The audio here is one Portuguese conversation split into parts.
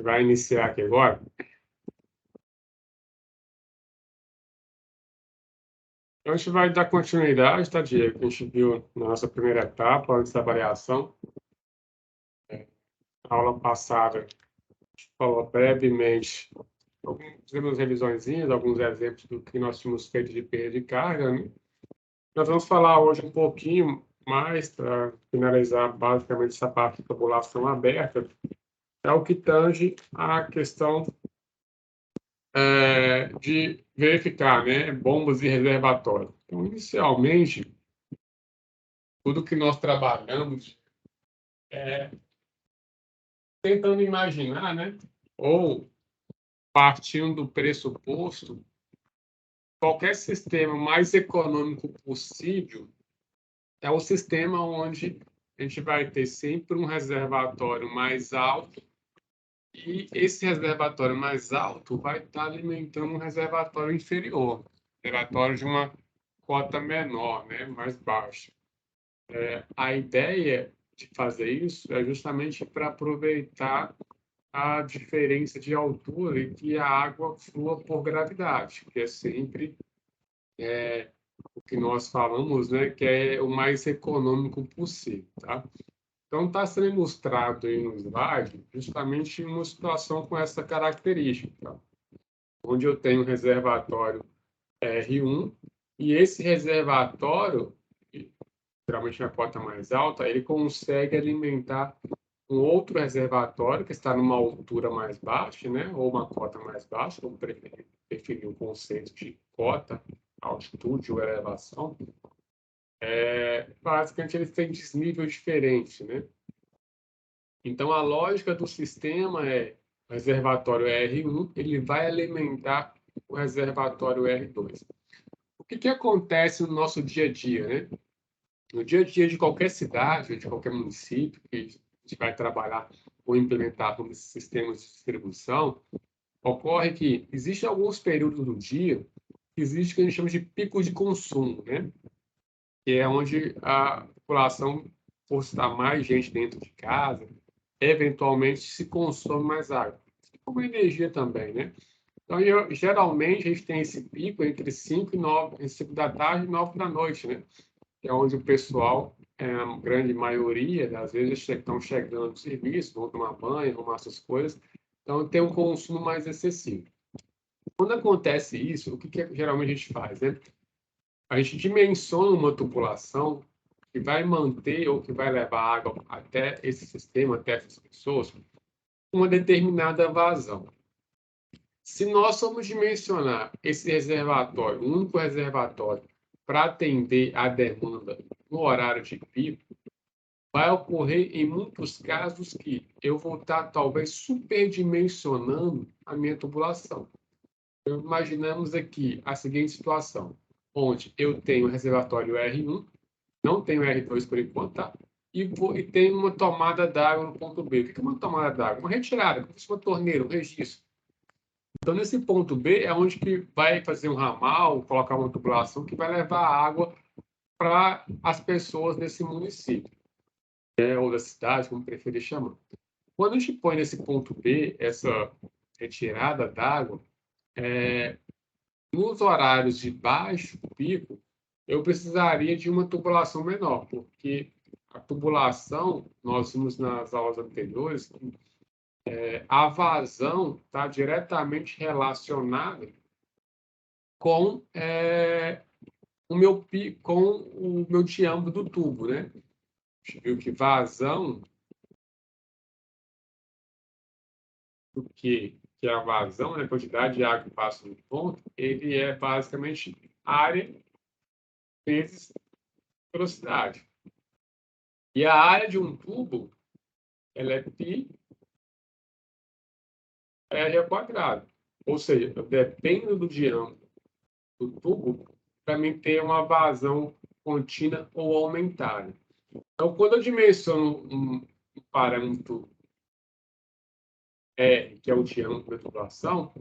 gente vai iniciar aqui agora. Então, a gente vai dar continuidade, tá, Diego? Que a gente viu na nossa primeira etapa, antes da variação. Na aula passada, a gente falou brevemente, fizemos revisõezinhas, alguns exemplos do que nós tínhamos feito de perda de carga, né? Nós vamos falar hoje um pouquinho mais, para finalizar basicamente essa parte de tubulação aberta, é o que tange a questão de verificar, né, bombas e reservatórios. Então, inicialmente, tudo que nós trabalhamos é tentando imaginar, né, ou partindo do pressuposto, qualquer sistema mais econômico possível é o sistema onde a gente vai ter sempre um reservatório mais alto e esse reservatório mais alto vai estar alimentando um reservatório inferior, reservatório de uma cota menor, né, mais baixa. A ideia de fazer isso é justamente para aproveitar a diferença de altura e que a água flua por gravidade, que é sempre o que nós falamos, né, que é o mais econômico possível, tá? Então, está sendo ilustrado aí no slide justamente uma situação com essa característica, tá? Onde eu tenho um reservatório R1 e esse reservatório, geralmente na cota mais alta, ele consegue alimentar um outro reservatório que está numa altura mais baixa, né, ou uma cota mais baixa, vamos definir o conceito de cota, altitude ou elevação. Basicamente, eles têm desnível diferente, né? Então, a lógica do sistema é o reservatório R1, ele vai alimentar o reservatório R2. O que acontece no nosso dia a dia, né? No dia a dia de qualquer cidade, de qualquer município que a gente vai trabalhar ou implementar com esses sistemas de distribuição, ocorre que existem alguns períodos do dia que existe o que a gente chama de pico de consumo, né? Que é onde a população, por estar mais gente dentro de casa, eventualmente se consome mais água. Como energia também, né? Então, geralmente, a gente tem esse pico entre 5 e 9, 5 da tarde e 9 da noite, né? Que é onde o pessoal, a grande maioria, às vezes, estão chegando do serviço, vão tomar banho, arrumar suas coisas. Então, tem um consumo mais excessivo. Quando acontece isso, o que geralmente a gente faz, né? A gente dimensiona uma tubulação que vai manter ou que vai levar água até esse sistema, até essas pessoas, uma determinada vazão. Se nós formos dimensionar esse reservatório, um único reservatório, para atender a demanda no horário de pico, vai ocorrer em muitos casos que eu vou estar talvez superdimensionando a minha tubulação. Então, imaginamos aqui a seguinte situação, onde eu tenho o reservatório R1, não tenho R2 por enquanto, tá? E tenho uma tomada d'água no ponto B. O que é uma tomada d'água? Uma retirada, como se fosse uma torneira, um registro. Então, nesse ponto B é onde que vai fazer um ramal, colocar uma tubulação que vai levar água para as pessoas nesse município, ou da cidade, como preferir chamar. Quando a gente põe nesse ponto B essa retirada d'água, nos horários de baixo pico, eu precisaria de uma tubulação menor, porque a tubulação, nós vimos nas aulas anteriores, a vazão está diretamente relacionada com o meu diâmetro do tubo, né? A gente viu que vazão, que é a vazão, né? A quantidade de água que passa no ponto, ele é basicamente área vezes velocidade. E a área de um tubo, ela é π R ao quadrado. Ou seja, eu dependo do diâmetro do tubo para mim ter uma vazão contínua ou aumentada. Então, quando eu dimensiono um parâmetro R, que é o diâmetro da tubulação,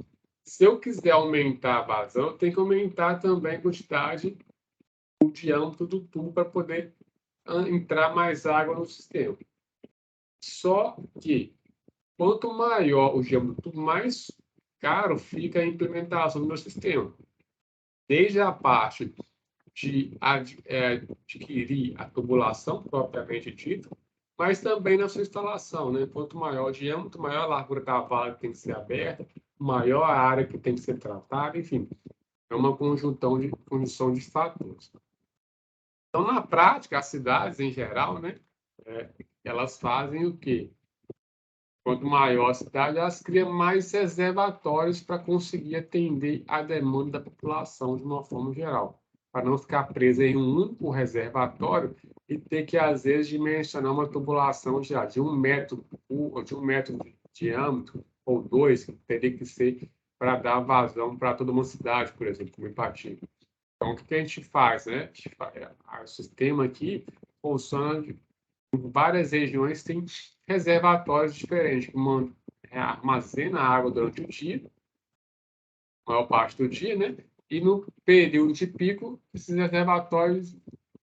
se eu quiser aumentar a vazão, eu tenho que aumentar também a quantidade, o diâmetro do tubo para poder entrar mais água no sistema. Só que Quanto maior o diâmetro, mais caro fica a implementação do meu sistema. Desde a parte de adquirir a tubulação propriamente dita, mas também na sua instalação, né? Quanto maior o diâmetro, maior a largura da vala que tem que ser aberta, maior a área que tem que ser tratada, enfim, é uma conjunção de fatores. Então, na prática, as cidades em geral, né, elas fazem o quê? Quanto maior a cidade, elas criam mais reservatórios para conseguir atender a demanda da população de uma forma geral, para não ficar presa em um único reservatório e ter que, às vezes, dimensionar uma tubulação de 1 metro, de 1 metro de diâmetro, ou 2, que teria que ser para dar vazão para toda uma cidade, por exemplo, como Ipatinga. Então, o que a gente faz, né? O sistema aqui funciona em várias regiões, tem reservatórios diferentes, que armazena água durante o dia, a maior parte do dia, né? E no período de pico, esses reservatórios,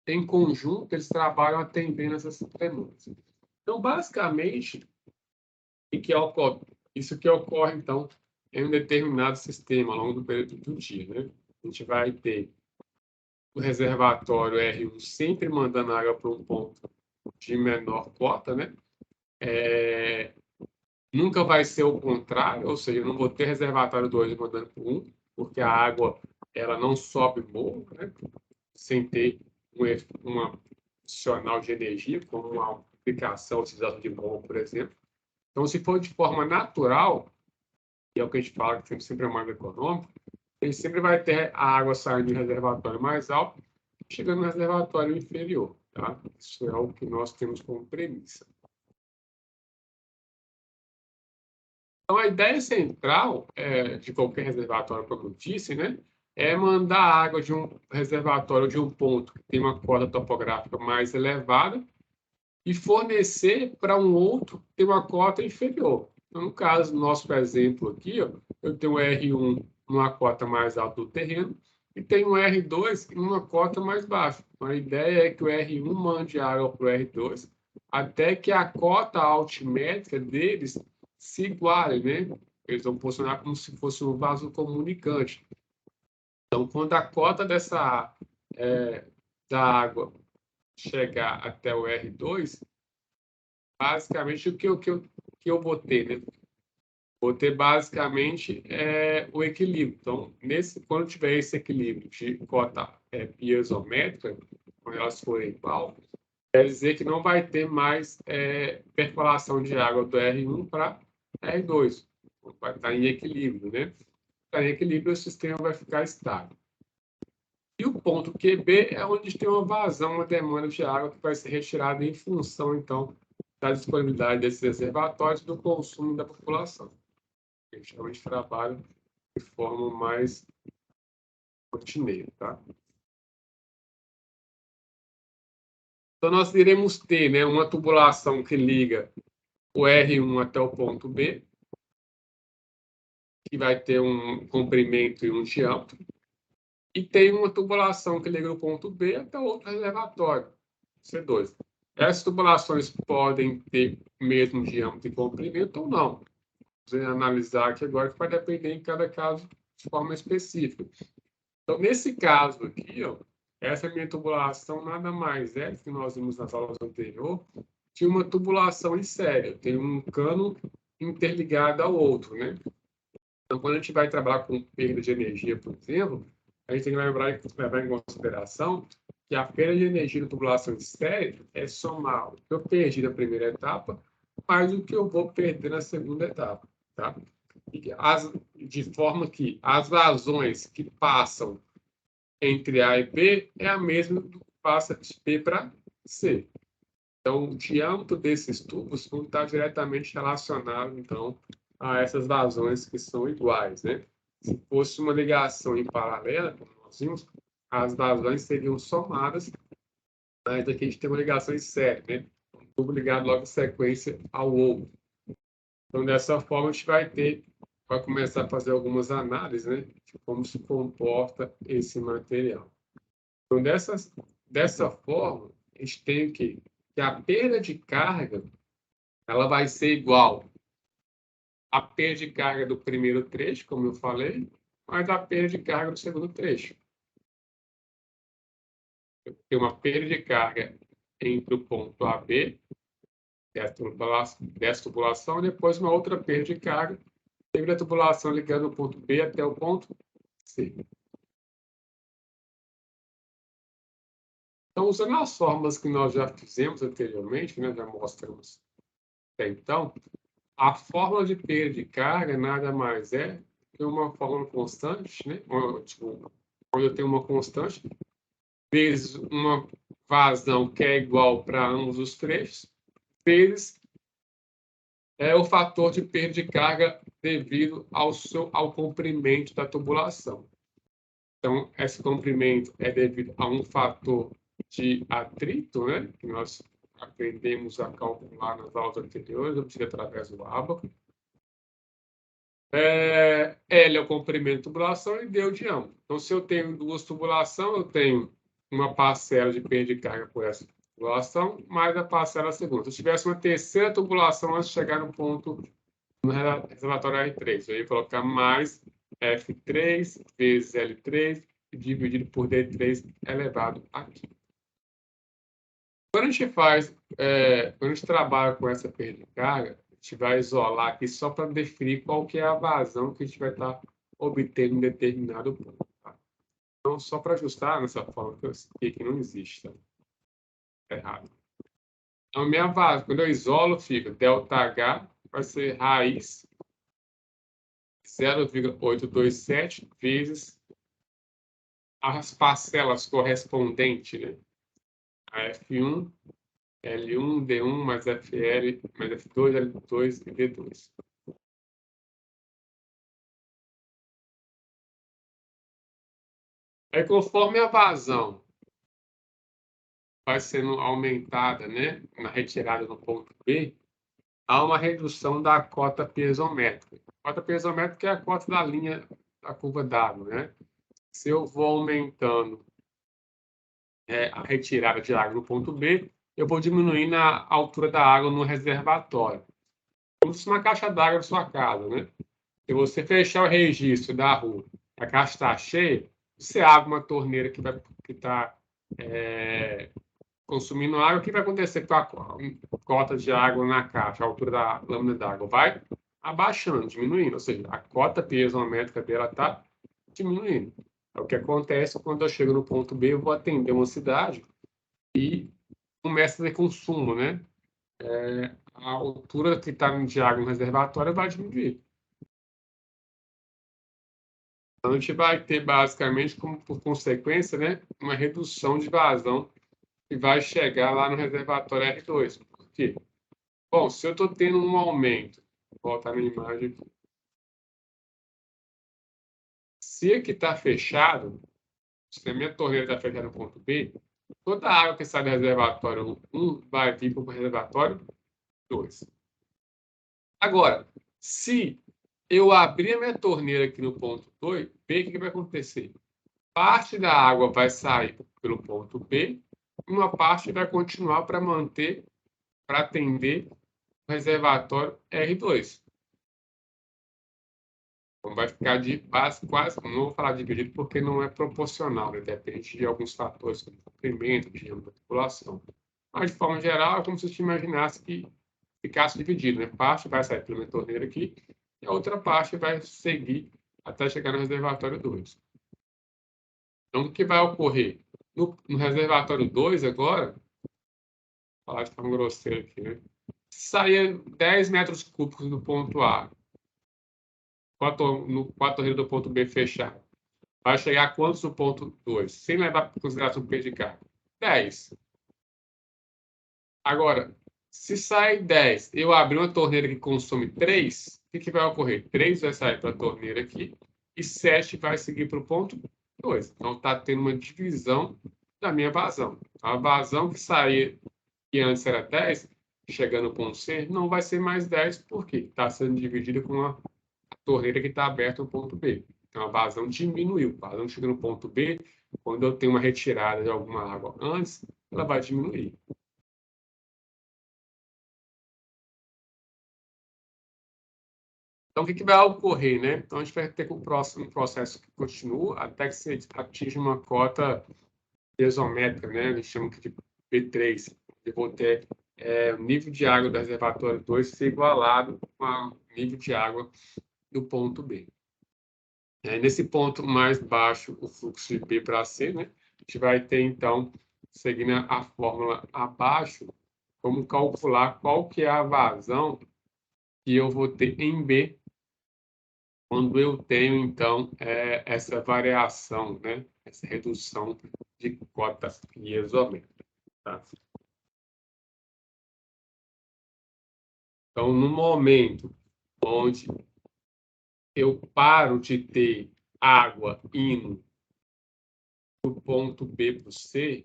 em conjunto, eles trabalham atendendo essas demandas. Então, basicamente, isso que ocorre, então, em um determinado sistema ao longo do período do dia, né? A gente vai ter o reservatório R1 sempre mandando água para um ponto de menor cota, né? Nunca vai ser o contrário, ou seja, eu não vou ter reservatório 2 mandando para 1, porque a água ela não sobe morro, né? Sem ter uma adicional de energia, como uma aplicação, utilização de morro, por exemplo. Então, se for de forma natural, que é o que a gente fala que sempre é mais econômico, ele sempre vai ter a água saindo do reservatório mais alto, chegando no reservatório inferior. Tá? Isso é o que nós temos como premissa. Então, a ideia central de qualquer reservatório, como eu disse, né, é mandar água de um reservatório de um ponto que tem uma cota topográfica mais elevada e fornecer para um outro que tem uma cota inferior. Então, no caso, no nosso exemplo aqui, ó, eu tenho o R1 numa cota mais alta do terreno e tenho o R2 numa cota mais baixa. Então, a ideia é que o R1 mande água para o R2 até que a cota altimétrica deles se iguale, né? Eles vão funcionar como se fosse um vaso comunicante. Então, quando a cota da água chegar até o R2, basicamente o que eu vou ter, né? Vou ter basicamente o equilíbrio. Então, quando tiver esse equilíbrio de cota piezométrica, quando elas forem igual, quer dizer que não vai ter mais percolação de água do R1 para R2. Vai estar em equilíbrio, né? Está em equilíbrio, o sistema vai ficar estável. E o ponto QB é onde tem uma vazão, uma demanda de água que vai ser retirada em função, então, da disponibilidade desses reservatórios e do consumo da população. A gente realmente trabalha de forma mais rotineira, tá? Então, nós iremos ter, né, uma tubulação que liga o R1 até o ponto B, que vai ter um comprimento e um diâmetro, e tem uma tubulação que liga o ponto B até outro reservatório, C2. Essas tubulações podem ter o mesmo diâmetro e comprimento ou não. Vamos analisar aqui agora, que vai depender em cada caso de forma específica. Então, nesse caso aqui, ó, essa minha tubulação nada mais é, que nós vimos nas aulas anteriores, de uma tubulação em série. Eu tenho um cano interligado ao outro, né? Então, quando a gente vai trabalhar com perda de energia, por exemplo, a gente tem que levar em consideração que a perda de energia da tubulação em série é somar o que eu perdi na primeira etapa mais o que eu vou perder na segunda etapa, tá? De forma que as vazões que passam entre A e B é a mesma do que passa de B para C. Então, o diâmetro desses tubos não está diretamente relacionado, então, a essas vazões que são iguais, né? Se fosse uma ligação em paralela, como nós vimos, as vazões seriam somadas, mas aqui a gente tem uma ligação em série, né? Um tubo ligado logo em sequência ao outro. Então, dessa forma, a gente vai começar a fazer algumas análises, né? De como se comporta esse material. Então, dessa forma, a gente tem que a perda de carga ela vai ser igual a perda de carga do primeiro trecho, como eu falei, mais a perda de carga do segundo trecho. Eu tenho uma perda de carga entre o ponto A e B, dessa tubulação, e depois uma outra perda de carga devido à tubulação ligando o ponto B até o ponto C. Então, usando as fórmulas que nós já fizemos anteriormente, né, já mostramos até então, a fórmula de perda de carga nada mais é que uma fórmula constante, né? Tipo, quando eu tenho uma constante, vezes uma vazão que é igual para ambos os trechos, vezes o fator de perda de carga devido ao comprimento da tubulação. Então, esse comprimento é devido a um fator de atrito, né? Que nós aprendemos a calcular nas aulas anteriores, obtido através do ábaco. L é o comprimento de tubulação e D é o diâmetro. Então, se eu tenho duas tubulações, eu tenho uma parcela de perda de carga por essa tubulação, mais a parcela segunda. Se eu tivesse uma terceira tubulação antes de chegar no ponto no reservatório R3, eu ia colocar mais F3 vezes L3 dividido por D3 elevado a 15. Quando a gente quando a gente trabalha com essa perda de carga, a gente vai isolar aqui só para definir qual que é a vazão que a gente vai estar obtendo em determinado ponto. Tá? Então, só para ajustar nessa forma que eu expliquei que não existe, tá errado. Então, minha vazão, quando eu isolo, fica ΔH vai ser raiz 0,827 vezes as parcelas correspondentes, né? A F1, L1, D1 mais FL, mais F2, L2 e D2. Aí, conforme a vazão vai sendo aumentada, né, na retirada no ponto B, há uma redução da cota piezométrica. A cota piezométrica é a cota da linha da curva d'água, né? Se eu vou aumentando a retirada de água no ponto B, eu vou diminuindo a altura da água no reservatório. Como se fosse uma caixa d'água na sua casa, né? Se você fechar o registro da rua, a caixa está cheia, você abre uma torneira que está consumindo água, o que vai acontecer com a cota de água na caixa, a altura da lâmina d'água? Vai abaixando, diminuindo, ou seja, a cota piezométrica dela está diminuindo. É o que acontece quando eu chego no ponto B, eu vou atender uma cidade e começa a ter consumo, né? A altura que está de água no reservatório vai diminuir. Então, a gente vai ter, basicamente, como por consequência, né, uma redução de vazão que vai chegar lá no reservatório R2. Por quê? Bom, se eu estou tendo um aumento, vou voltar na imagem aqui. Se aqui está fechado, se a minha torneira está fechada no ponto B, toda a água que sai do reservatório 1 vai vir para o reservatório 2. Agora, se eu abrir a minha torneira aqui no ponto 2, B, o que vai acontecer? Parte da água vai sair pelo ponto B, uma parte vai continuar para atender o reservatório R2. Então, vai ficar de base quase, não vou falar dividido porque não é proporcional, né? Depende de alguns fatores, como comprimento, diâmetro da tubulação. Mas, de forma geral, é como se você imaginasse que ficasse dividido, né? Parte vai sair pela minha torneira aqui e a outra parte vai seguir até chegar no reservatório 2. Então, o que vai ocorrer? No reservatório 2 agora, vou falar de forma grosseira aqui, né? Sair 10 metros cúbicos do ponto A, com a torneira do ponto B fechada, vai chegar a quantos no ponto 2? Sem levar em consideração o peso de carga? 10. Agora, se sai 10, eu abrir uma torneira que consome 3, o que vai ocorrer? 3 vai sair para a torneira aqui e 7 vai seguir para o ponto 2. Então, está tendo uma divisão da minha vazão. A vazão que saía, que antes era 10, chegando no ponto C, não vai ser mais 10, porque está sendo dividida com a torneira que está aberta no ponto B. Então, a vazão diminuiu. A vazão chega no ponto B, quando eu tenho uma retirada de alguma água antes, ela vai diminuir. Então, o que vai ocorrer, né? Então, a gente vai ter um processo que continua até que você atinja uma cota piezométrica, né? A gente chama de P3. Eu vou ter o nível de água do reservatório 2 ser igualado ao nível de água do ponto B. Nesse ponto mais baixo, o fluxo de B para C, né? A gente vai ter, então, seguindo a fórmula abaixo, como calcular qual que é a vazão que eu vou ter em B quando eu tenho, então, essa variação, né? Essa redução de cota piezométrica. Tá? Então, no momento onde eu paro de ter água indo do ponto B para o C,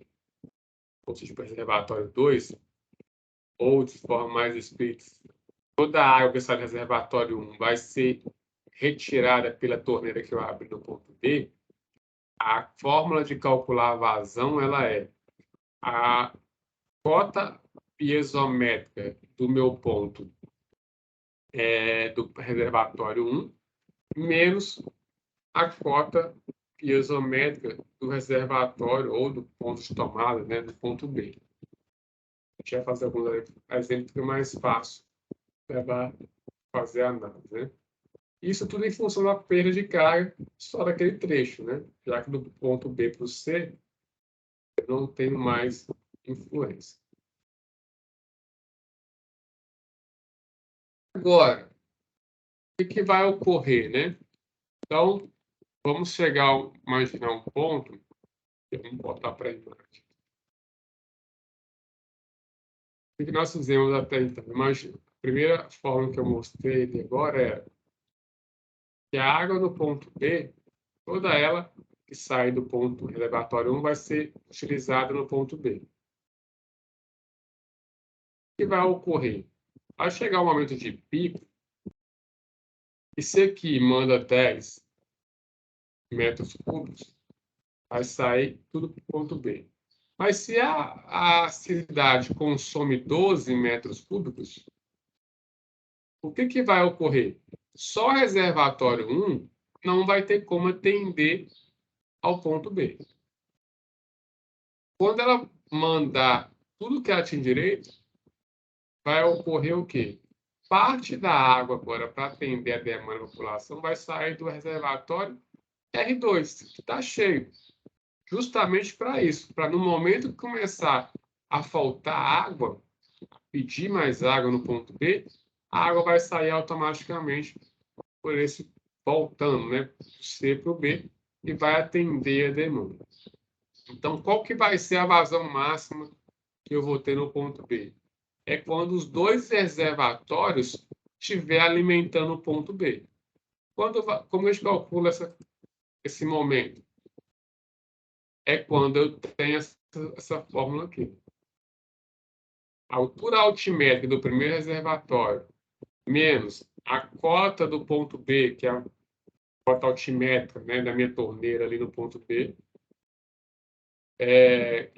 ou seja, para o reservatório 2, ou de forma mais explícita, toda a água que sai do reservatório 1 vai ser retirada pela torneira que eu abri no ponto B, a fórmula de calcular a vazão ela é a cota piezométrica do meu ponto do reservatório 1 menos a cota piezométrica do reservatório ou do ponto de tomada, né, do ponto B. A gente vai fazer alguns exemplos que é mais fácil para fazer a análise, né? Isso tudo em função da perda de carga só daquele trecho, né? Já que do ponto B para o C, eu não tenho mais influência. Agora, o que vai ocorrer, né? Então, vamos imaginar um ponto, vamos botar para a imagem. O que nós fizemos até então? Imagina, a primeira forma que eu mostrei agora é que a água no ponto B, toda ela que sai do ponto reservatório 1 vai ser utilizada no ponto B. O que vai ocorrer? Vai chegar um momento de pico, esse aqui manda 10 metros cúbicos, vai sair tudo para o ponto B. Mas se a cidade consome 12 metros cúbicos, o que vai ocorrer? Só o reservatório 1 não vai ter como atender ao ponto B. Quando ela mandar tudo que ela tinha direito, vai ocorrer o quê? Parte da água agora para atender a demanda da população vai sair do reservatório R2, que está cheio. Justamente para isso, para no momento que começar a faltar água, pedir mais água no ponto B, a água vai sair automaticamente por esse voltando, né, do C para o B e vai atender a demanda. Então, qual que vai ser a vazão máxima que eu vou ter no ponto B? É quando os dois reservatórios estiver alimentando o ponto B. Como a gente calcula esse momento? É quando eu tenho essa fórmula aqui. A altura altimétrica do primeiro reservatório menos a cota do ponto B, que é a cota altimétrica, né, da minha torneira ali no ponto B,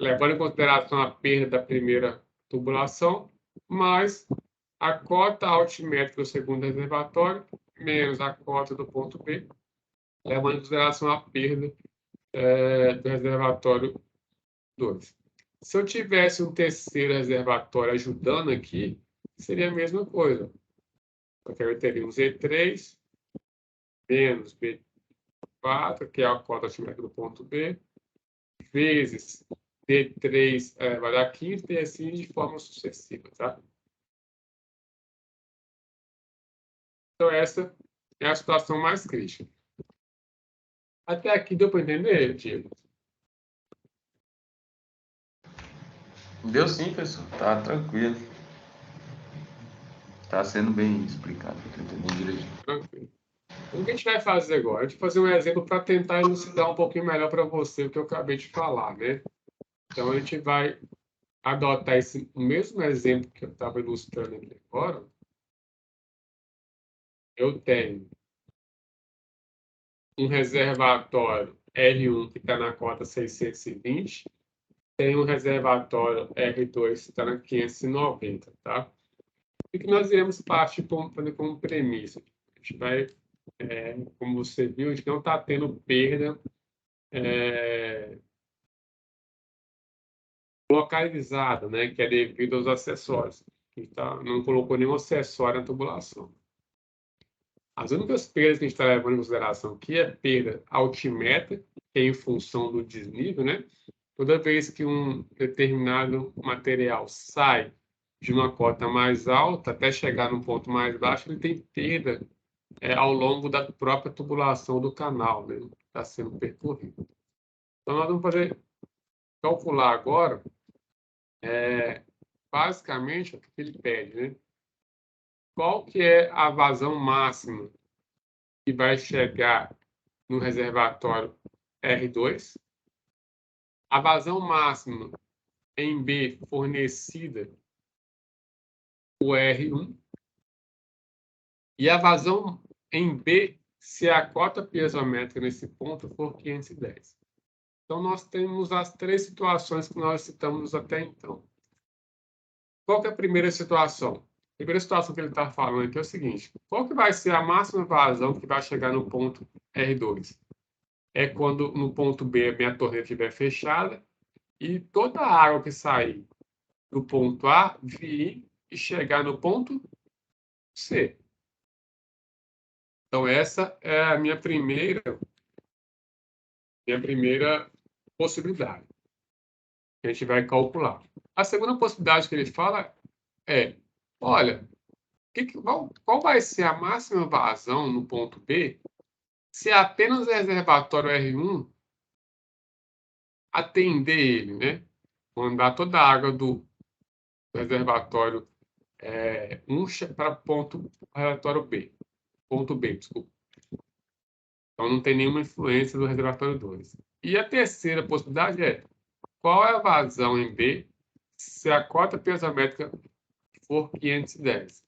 levando em consideração a perda da primeira tubulação, mais a cota altimétrica do segundo reservatório, menos a cota do ponto B, levando em consideração a perda do reservatório 2. Se eu tivesse um terceiro reservatório ajudando aqui, seria a mesma coisa. Porque eu teria um Z3 menos B4, que é a cota altimétrica do ponto B, vezes D3 vai dar 15 e assim de forma sucessiva, tá? Então, essa é a situação mais crítica. Até aqui deu para entender, Diego? Deu sim, professor. Tá tranquilo. Tá sendo bem explicado. Tô entendendo direitinho. Tranquilo. Então, o que a gente vai fazer agora? A gente vai fazer um exemplo para tentar elucidar um pouquinho melhor para você o que eu acabei de falar, né? Então, a gente vai adotar o mesmo exemplo que eu estava ilustrando aqui agora. Eu tenho um reservatório R1 que está na cota 620, tem um reservatório R2 que está na 590, tá? O que nós iremos partir como premissa? gente vai, como você viu, a gente não está tendo perda localizada, né, que é devido aos acessórios. Não colocou nenhum acessório na tubulação. As únicas perdas que a gente está levando em consideração aqui é perda altimétrica, que é em função do desnível, né? Toda vez que um determinado material sai de uma cota mais alta até chegar num ponto mais baixo, ele tem perda ao longo da própria tubulação do canal, né? Está sendo percorrido. Então, nós vamos calcular agora, basicamente, o que ele pede, né? Qual que é a vazão máxima que vai chegar no reservatório R2? A vazão máxima em B fornecida por R1 e a vazão em B se a cota piezométrica nesse ponto for 510. Então, nós temos as três situações que nós citamos até então. Qual que é a primeira situação? A primeira situação que ele está falando aqui é o seguinte: qual que vai ser a máxima vazão que vai chegar no ponto R2? É quando no ponto B a minha torneira estiver fechada e toda a água que sair do ponto A vir e chegar no ponto C. Então, essa é a minha primeira possibilidade que a gente vai calcular. A segunda possibilidade que ele fala é, olha, qual vai ser a máxima vazão no ponto B se apenas o reservatório R1 atender ele, né? Mandar toda a água do reservatório 1 para ponto reservatório B. Ponto B, desculpa. Então, não tem nenhuma influência do reservatório 2. E a terceira possibilidade é, qual é a vazão em B se a cota piezométrica for 510?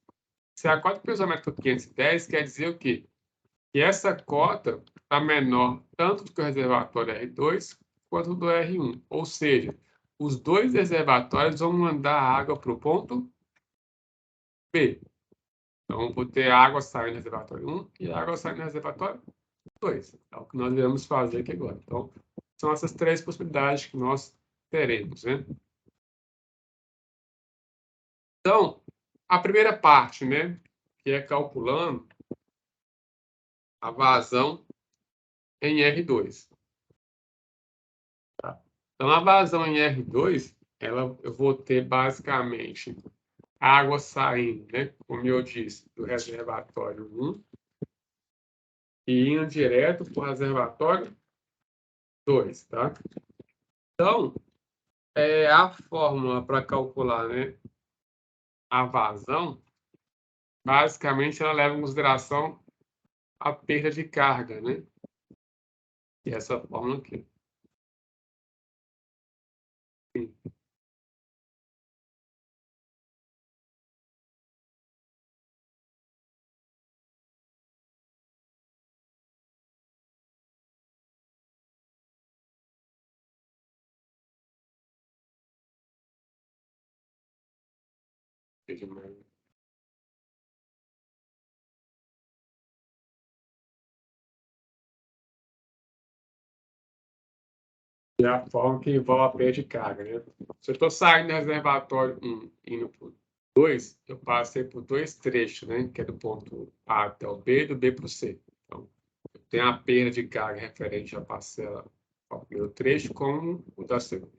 Se a cota piezométrica for 510, quer dizer o quê? Que essa cota está menor tanto do que o reservatório R2 quanto do R1. Ou seja, os dois reservatórios vão mandar água para o ponto B. Então, vou ter água saindo do reservatório 1 e água saindo do reservatório 2. É o que nós iremos fazer aqui agora. Então, são essas três possibilidades que nós teremos, né? Então, a primeira parte, né, que é calculando a vazão em R2. Tá? Então, a vazão em R2, eu vou ter basicamente água saindo, né, como eu disse, do reservatório 1 e indo direto para o reservatório 2, tá? Então, a fórmula para calcular, né, a vazão, basicamente ela leva em consideração a perda de carga, né? E essa fórmula aqui. É a forma que envolve a perda de carga, né? Se eu estou saindo do reservatório 1 indo para o 2, eu passei por dois trechos, né? Que é do ponto A até o B, do B para o C. Então, eu tenho a perda de carga referente à parcela ao primeiro trecho, como o da segunda.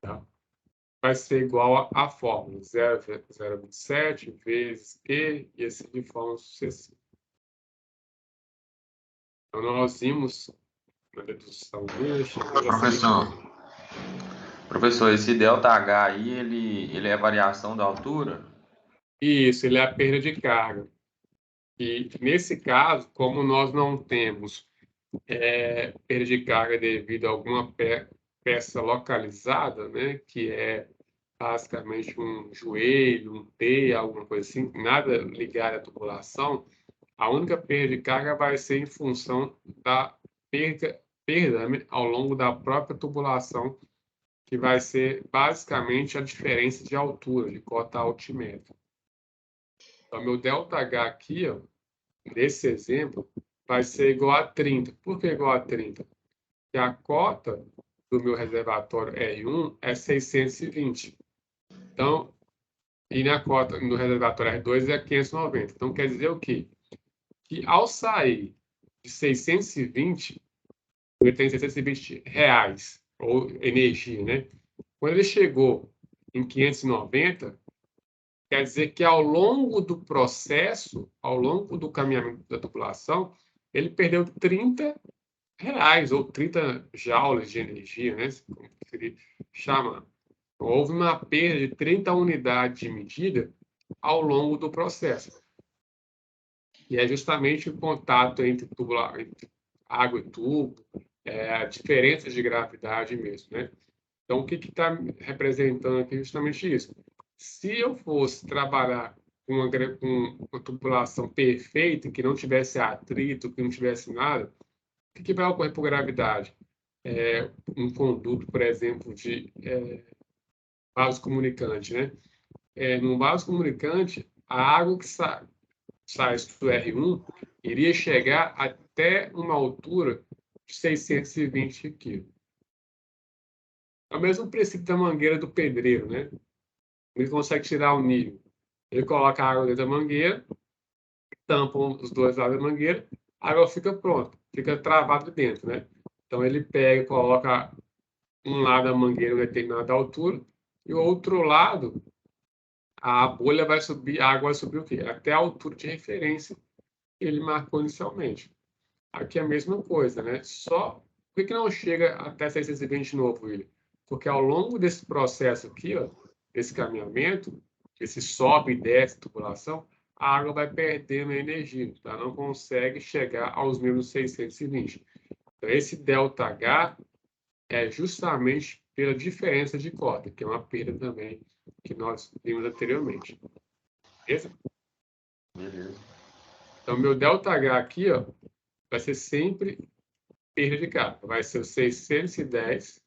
Tá? Vai ser igual à fórmula 0,027 vezes Q e assim de forma sucessiva. Então, nós vimos na dedução Professor, esse ΔH aí, ele é variação da altura? Isso, ele é a perda de carga. E, nesse caso, como nós não temos perda de carga devido a alguma peça localizada, né, que é basicamente um joelho, um T, alguma coisa assim, nada ligado à tubulação, a única perda de carga vai ser em função da perda né, ao longo da própria tubulação, que vai ser basicamente a diferença de altura, de cota altimétrica. Então, meu ΔH aqui, ó, nesse exemplo, vai ser igual a 30. Por que igual a 30? Porque a cota do meu reservatório R1 é 620. Então, e na cota no reservatório R2 é 590. Então, quer dizer o quê? Que ao sair de 620, ele tem 620 reais, ou energia, né? Quando ele chegou em 590, quer dizer que ao longo do processo, ao longo do caminhamento da tubulação, ele perdeu 30 reais ou 30 joules de energia, né? Como se chama. Houve uma perda de 30 unidades de medida ao longo do processo. E é justamente o contato entre água e tubo, a diferença de gravidade mesmo, né? Então, o que está representando aqui justamente isso? Se eu fosse trabalhar com uma tubulação perfeita, que não tivesse atrito, que não tivesse nada, o que vai ocorrer por gravidade? Um conduto, por exemplo, de vaso comunicante, né? No vaso comunicante, a água que sai do R1 iria chegar até uma altura de 620 kg. É o mesmo princípio da mangueira do pedreiro, né? Ele consegue tirar o nível. Ele coloca a água dentro da mangueira, tampa os dois lados da mangueira, a água fica pronta, fica travada dentro, né? Então ele pega e coloca um lado da mangueira a determinada altura e o outro lado a bolha vai subir, a água vai subir o quê? Até a altura de referência que ele marcou inicialmente. Aqui é a mesma coisa, né? Só por que não chega até 620 de novo, William? Porque ao longo desse processo aqui, ó, desse caminhamento, esse sobe e desce tubulação, a água vai perdendo energia, tá? Não consegue chegar aos menos 620. Então, esse ΔH é justamente pela diferença de cota, que é uma perda também que nós vimos anteriormente. Beleza? Beleza. Então, meu ΔH aqui, ó, vai ser sempre perda de carga. Vai ser o 610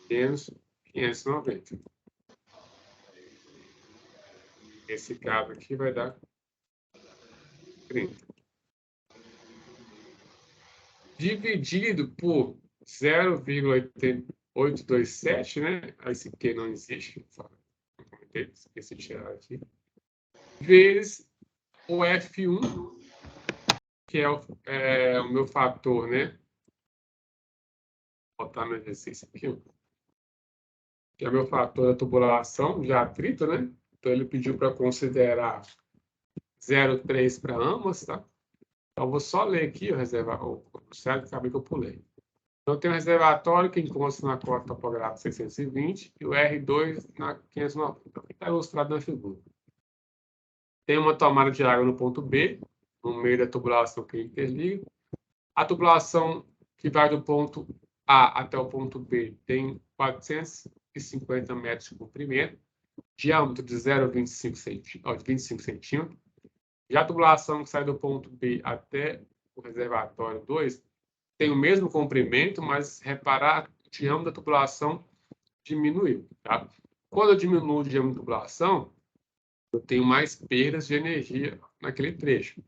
menos 590. Esse cabo aqui vai dar 30. Dividido por 0,827, né? Esse Q não existe. Esqueci de tirar aqui. Vezes o F1, que é o meu fator, né? Vou botar no exercício aqui, que é o meu fator da tubulação de atrito, né? Então, ele pediu para considerar 0,3 para ambas, tá? Então, vou só ler aqui o certo, acabei que eu pulei. Então, tem o reservatório que encontra na cota topográfica 620 e o R2 na 590. Está ilustrado na figura. Tem uma tomada de água no ponto B, no meio da tubulação que interliga. A tubulação que vai do ponto A até o ponto B tem 450 metros de comprimento, diâmetro de 0,25 centímetros. Já a tubulação que sai do ponto B até o reservatório 2 tem o mesmo comprimento, mas reparar, o diâmetro da tubulação diminuiu. Tá? Quando eu diminuo o diâmetro da tubulação, eu tenho mais perdas de energia naquele trecho.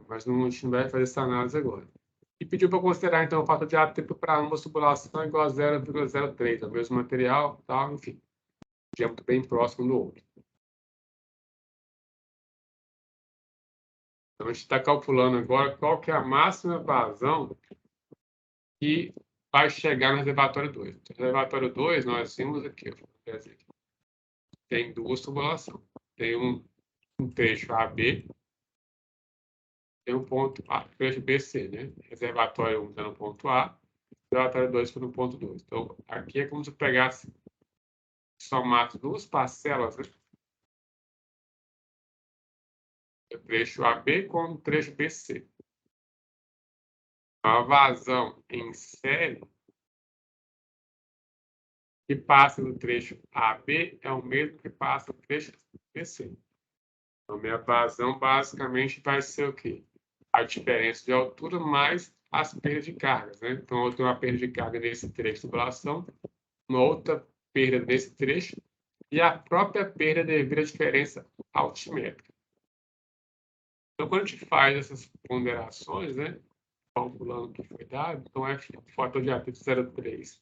Mas não, a gente não vai fazer essa análise agora. E pediu para considerar, então, o fator de atrito para ambas tubulações igual a 0,03, o mesmo material, tal, enfim, diâmetro bem próximo do outro. Então, a gente está calculando agora qual que é a máxima vazão que vai chegar no reservatório 2. No reservatório 2, nós vimos aqui, tem duas tubulações. Tem um trecho AB, tem um ponto A, trecho BC, né? Reservatório 1 está no ponto A, reservatório 2 está no ponto 2. Então, aqui é como se eu pegasse, somasse duas parcelas, né? O trecho AB com o trecho BC. A vazão em série que passa no trecho AB é o mesmo que passa no trecho BC. Então, minha vazão basicamente vai ser o quê? A diferença de altura mais as perdas de cargas, né? Então, eu tenho uma perda de carga nesse trecho de tubulação, uma outra perda nesse trecho e a própria perda devido à diferença altimétrica. Então, quando a gente faz essas ponderações, né, calculando o que foi dado, então é fator de atrito 0,3,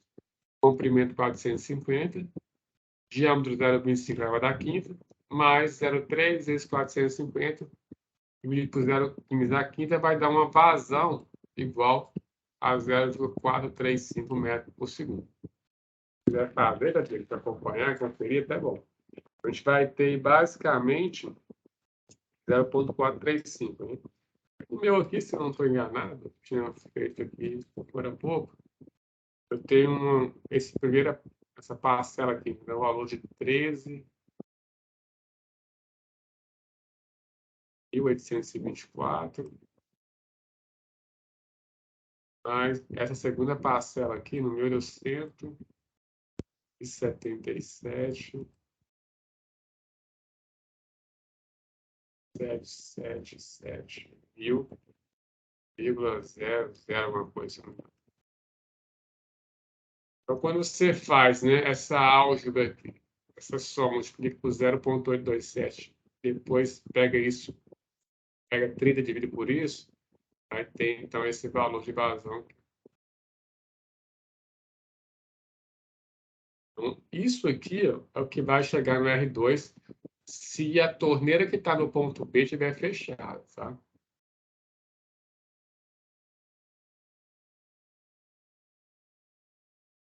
comprimento 450, diâmetro 0,25 vai dar 15, mais 0,3 vezes 450, dividido por 0,15 a quinta, vai dar uma vazão igual a 0,435 metros por segundo. Se quiser fazer, para acompanhar, conferir, até bom. A gente vai ter basicamente 0,435. Né? O meu aqui, se eu não estou enganado, tinha feito aqui por há pouco, eu tenho essa parcela aqui, que dá o valor de 13.824, mas essa segunda parcela aqui, no meu, deu 177, 777 mil, vírgula 00, alguma coisa. Então, quando você faz, né, essa álgebra aqui, essa soma, multiplica por 0,827, depois pega isso, pega 30 e divide por isso, vai ter, então, esse valor de vazão. Então, isso aqui ó, é o que vai chegar no R2 se a torneira que está no ponto B estiver fechada, tá?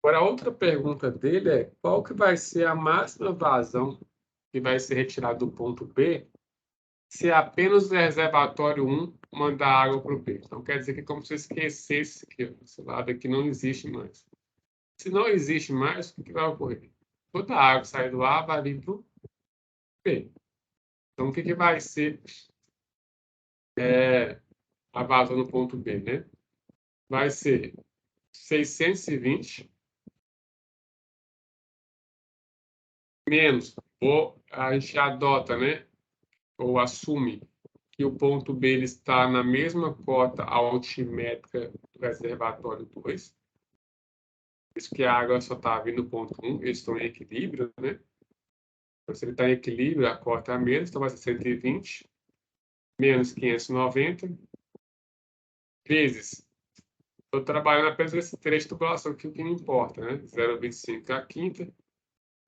Agora, a outra pergunta dele é qual que vai ser a máxima vazão que vai ser retirada do ponto B se apenas o reservatório 1 mandar água para o B. Então, quer dizer que é como se esquecesse que esse lado aqui não existe mais. Se não existe mais, o que vai ocorrer? Toda a água que sai do A vai vir para o B. Então, o que vai ser a vazão no ponto B, né? Vai ser 620 menos, ou a gente adota, né? Ou assume que o ponto B ele está na mesma cota altimétrica do reservatório 2. Por isso que a água só está vindo do ponto 1, eles estão em equilíbrio, né? Então, se ele está em equilíbrio, a cota é a menos, então vai ser 120 menos 590 vezes. Estou trabalhando apenas esse trecho de tubulação aqui, o que não importa, né? 0,25 a quinta,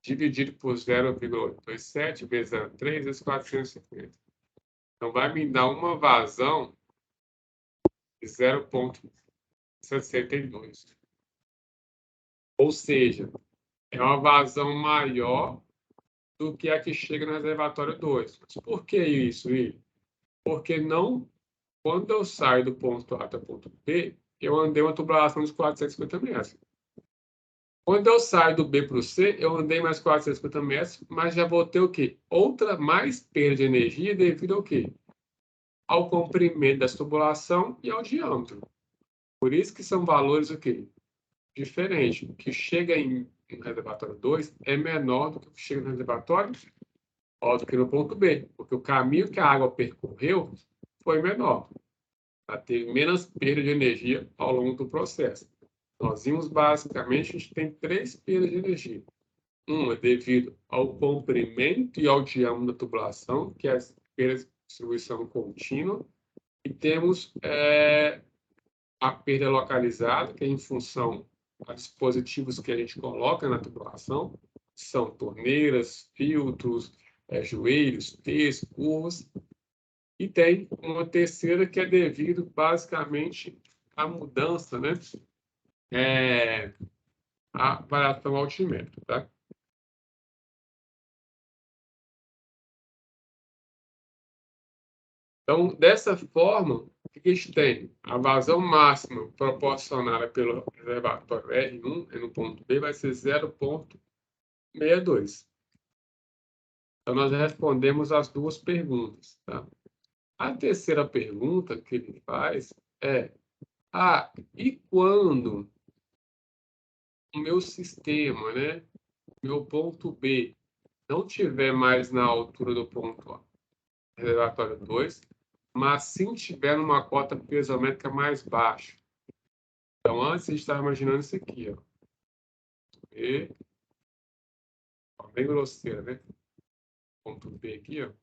dividido por 0,827 vezes 0,3 vezes 450. Então, vai me dar uma vazão de 0,62. Ou seja, é uma vazão maior do que a que chega no reservatório 2. Mas por que isso, Will? Porque não, quando eu saio do ponto A até o ponto B, eu andei uma tubulação de 450 metros. Quando eu saio do B para o C, eu andei mais 450 metros, mas já vou ter o quê? Outra mais perda de energia devido ao quê? Ao comprimento dessa tubulação e ao diâmetro. Por isso que são valores o quê? Diferentes. O que chega no reservatório 2 é menor do que o que chega no reservatório do que no ponto B, porque o caminho que a água percorreu foi menor. Ela teve menos perda de energia ao longo do processo. Nós vimos basicamente, a gente tem 3 perdas de energia. Uma devido ao comprimento e ao diâmetro da tubulação, que é a perda de distribuição contínua, e temos a perda localizada, que é em função a dispositivos que a gente coloca na tubulação, são torneiras, filtros, joelhos, T's, curvas, e tem uma terceira que é devido basicamente à mudança, né? A variação altimétrica, tá? Então, dessa forma, o que a gente tem? A vazão máxima proporcionada pelo reservatório R1 no ponto B vai ser 0,62. Então, nós respondemos as duas perguntas, tá? A terceira pergunta que ele faz é: e quando o meu sistema, né, meu ponto B, não tiver mais na altura do ponto A, reservatório 2, mas sim tiver numa cota piezométrica mais baixa? Então, antes a gente estava imaginando isso aqui, ó. E, ó, bem grosseira, né? Ponto B aqui, ó.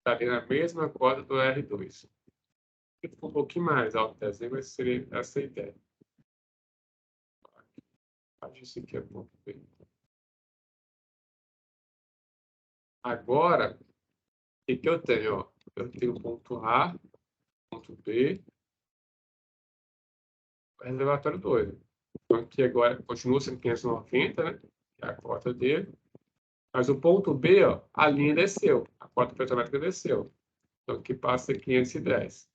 estaria na mesma cota do R2. Ficou um pouquinho mais alto o desenho, mas seria essa a ideia. Acho que isso aqui é ponto B. Agora, o que eu tenho? Ó? Eu tenho ponto A, ponto B, reservatório 2. Então, aqui agora continua sendo 590, né? Que é a cota dele. Mas o ponto B, ó, a linha desceu. A cota pretométrica desceu. Então, aqui passa a 510.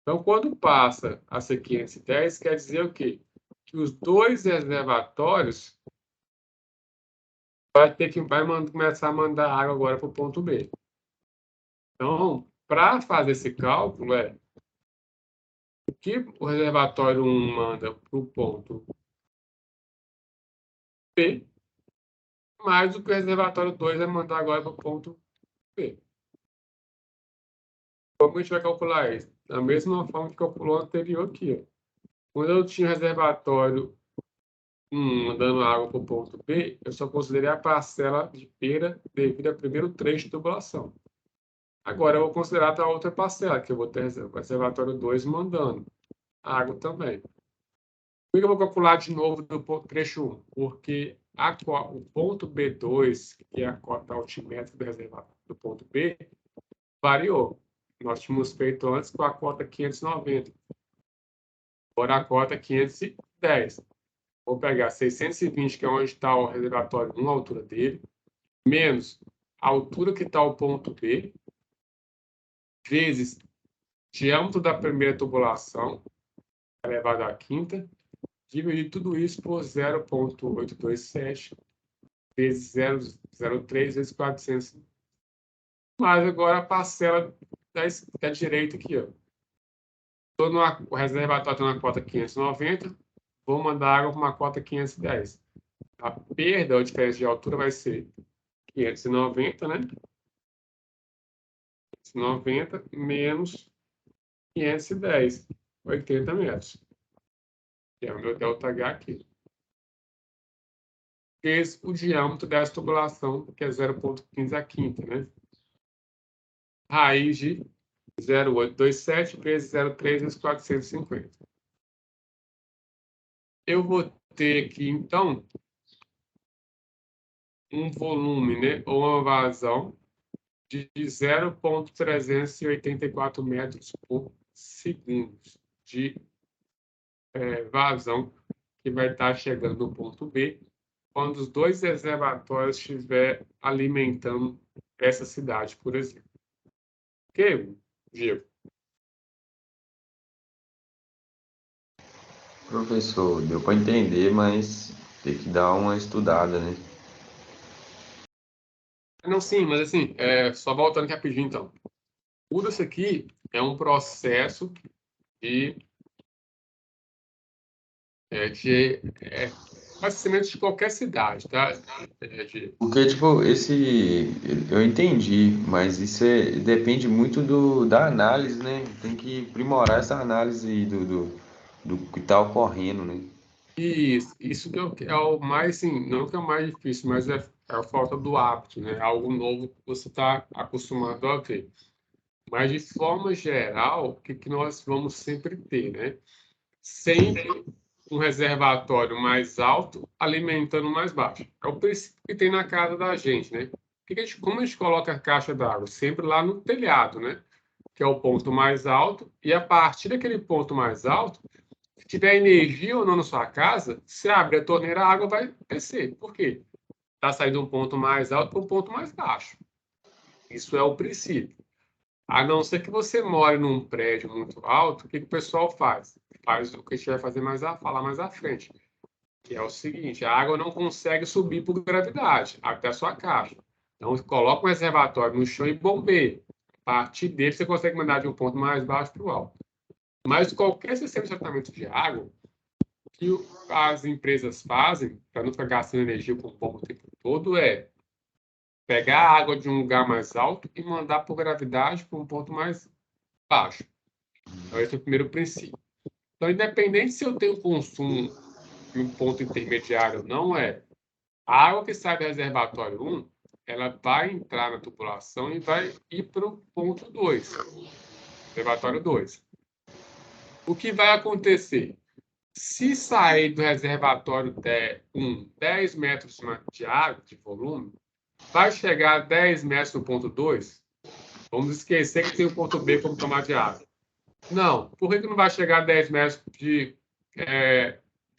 Então, quando passa a ser 510, quer dizer o quê? Que os dois reservatórios vai começar a mandar água agora para o ponto B. Então, para fazer esse cálculo, o que o reservatório 1 manda para o ponto B, mais o que o reservatório 2 vai mandar agora para o ponto B. Como a gente vai calcular isso? Da mesma forma que calculou anterior aqui. Ó. Quando eu tinha o reservatório 1 mandando água para o ponto B, eu só considerei a parcela de perda devido ao primeiro trecho de tubulação. Agora eu vou considerar a outra parcela, que eu vou ter o reservatório 2 mandando água também. Por que eu vou calcular de novo do trecho 1? Porque o ponto B2, que é a cota altimétrica do reservatório do ponto B, variou. Nós tínhamos feito antes com a cota 590. Agora a cota 510. Vou pegar 620, que é onde está o reservatório, a altura dele, menos a altura que está o ponto B, vezes diâmetro da primeira tubulação, elevado à quinta, dividir tudo isso por 0,827 vezes 0,03 vezes 400. Mas agora a parcela da direita aqui, ó. O reservatório está na cota 590, vou mandar água para uma cota 510. A perda, ou a diferença de altura, vai ser 590, né? 590 menos 510, 80 metros. Que é o meu ΔH aqui. Esse é o diâmetro dessa tubulação, que é 0,15 a quinta, né? Raiz de 0,827 vezes 0,3 vezes 450. Eu vou ter aqui, então, um volume, né? Ou uma vazão de 0,384 metros por segundo de vazão que vai estar chegando no ponto B quando os dois reservatórios estiver alimentando essa cidade, por exemplo. Ok, Diego? Professor, deu para entender, mas tem que dar uma estudada, né? Não, sim, mas assim, só voltando aqui rapidinho, então. Tudo isso aqui é um processo de abastecimento de qualquer cidade, tá? Porque, tipo, eu entendi, mas isso depende muito da análise, né? Tem que aprimorar essa análise aí do que está ocorrendo, né? Isso que é o mais, assim, não que é o mais difícil, mas é a falta do hábito, né? Algo novo que você está acostumado a ver. Mas, de forma geral, o que nós vamos sempre ter, né? Sempre um reservatório mais alto alimentando mais baixo. É o princípio que tem na casa da gente, né? Como a gente coloca a caixa d'água? Sempre lá no telhado, né? Que é o ponto mais alto. E a partir daquele ponto mais alto, se tiver energia ou não na sua casa, se abre a torneira, a água vai descer. Por quê? Está saindo um ponto mais alto para um ponto mais baixo. Isso é o princípio. A não ser que você more num prédio muito alto, o que o pessoal faz? Faz o que a gente vai falar mais à frente, que é o seguinte: a água não consegue subir por gravidade até a sua caixa. Então, coloca um reservatório no chão e bombeia. A partir dele, você consegue mandar de um ponto mais baixo para o alto. Mas qualquer sistema de tratamento de água que as empresas fazem, para não ficar gastando energia com bomba o tempo todo, é pegar a água de um lugar mais alto e mandar por gravidade para um ponto mais baixo. Então, esse é o primeiro princípio. Então, independente se eu tenho consumo em um ponto intermediário ou não, a água que sai do reservatório 1 ela vai entrar na tubulação e vai ir para o ponto 2, reservatório 2. O que vai acontecer? Se sair do reservatório 10 metros de água, de volume, vai chegar a 10 metros no ponto 2? Vamos esquecer que tem o ponto B como tomar de água. Não. Por que não vai chegar a 10 metros de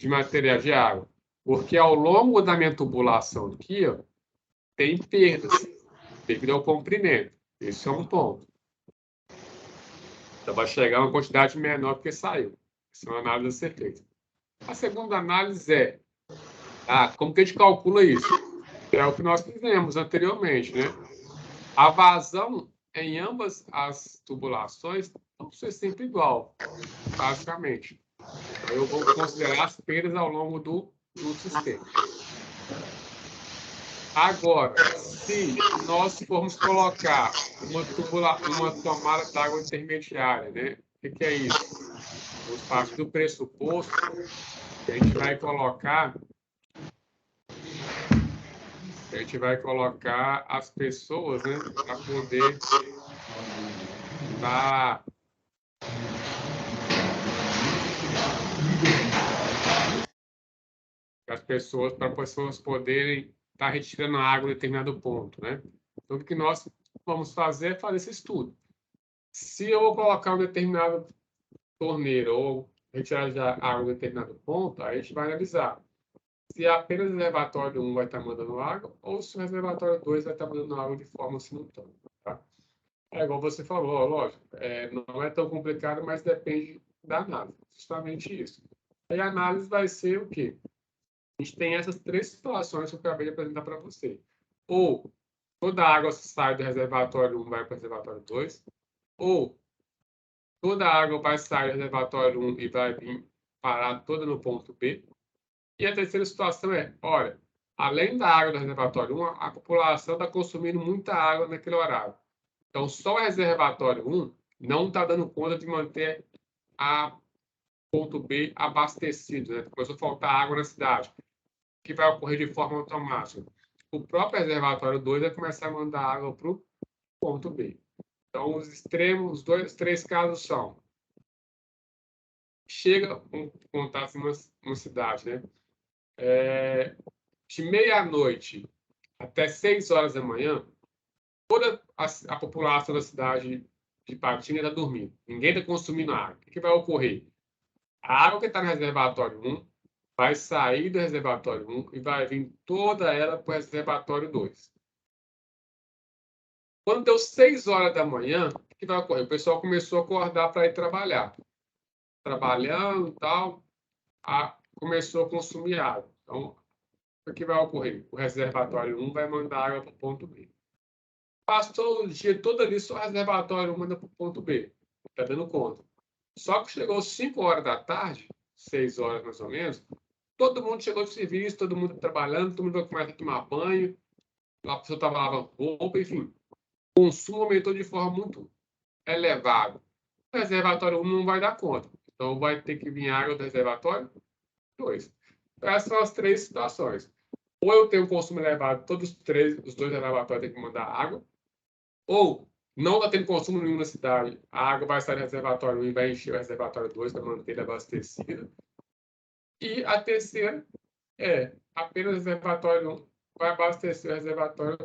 material de água? Porque ao longo da minha tubulação aqui, ó, tem perdas devido ao comprimento. Esse é um ponto. Então vai chegar uma quantidade menor porque saiu. Essa é uma análise a ser feita. A segunda análise é como que a gente calcula isso? É o que nós fizemos anteriormente, né? A vazão em ambas as tubulações não ser sempre igual, basicamente. Então, eu vou considerar as perdas ao longo do sistema. Agora, se nós formos colocar uma tomada d'água intermediária, né? O que é isso? Vamos partir do pressuposto que a gente vai colocar as pessoas, né, para poder estar para as pessoas poderem estar retirando a água em determinado ponto, né? Então, o que nós vamos fazer é fazer esse estudo. Se eu vou colocar um determinado torneiro ou retirar já água em determinado ponto, aí a gente vai analisar se apenas o reservatório 1 vai estar mandando água ou se o reservatório 2 vai estar mandando água de forma simultânea, tá? É igual você falou, lógico, não é tão complicado, mas depende da análise, justamente isso. Aí a análise vai ser o quê? A gente tem essas três situações que eu acabei de apresentar para você. Ou toda a água sai do reservatório 1 vai para o reservatório 2, ou toda a água vai sair do reservatório 1 e vai vir parar toda no ponto B. E a terceira situação é, olha, além da água do reservatório 1, a população está consumindo muita água naquele horário. Então, só o reservatório 1 não está dando conta de manter a ponto B abastecido, né? Começou a faltar água na cidade, que vai ocorrer de forma automática. O próprio reservatório 2 vai começar a mandar água para o ponto B. Então, os extremos, os três casos são: chega, vamos contar assim, uma cidade, né? De meia-noite até 6 horas da manhã, toda a população da cidade de Patinga está dormindo. Ninguém está consumindo água. O que vai ocorrer? A água que está no reservatório 1 vai sair do reservatório 1 e vai vir toda ela para o reservatório 2. Quando deu 6 horas da manhã, o que vai ocorrer? O pessoal começou a acordar para ir trabalhar. Trabalhando e tal, começou a consumir água. Então, o que vai ocorrer? O reservatório 1 vai mandar água para o ponto B. Passou o dia todo ali, só o reservatório 1 manda para o ponto B. Está dando conta. Só que chegou 5 horas da tarde, 6 horas mais ou menos, todo mundo chegou de serviço, todo mundo trabalhando, todo mundo começa a tomar banho, a pessoa estava lavando roupa, enfim. O consumo aumentou de forma muito elevada. O reservatório 1 não vai dar conta. Então, vai ter que vir água do reservatório 2. Então, essas são as três situações. Ou eu tenho um consumo elevado, os dois reservatórios têm que mandar água, ou não está tendo consumo nenhum na cidade, a água vai sair do reservatório 1 e vai encher o reservatório 2 para manter ele abastecido. E a terceira é apenas o reservatório 1 vai abastecer o reservatório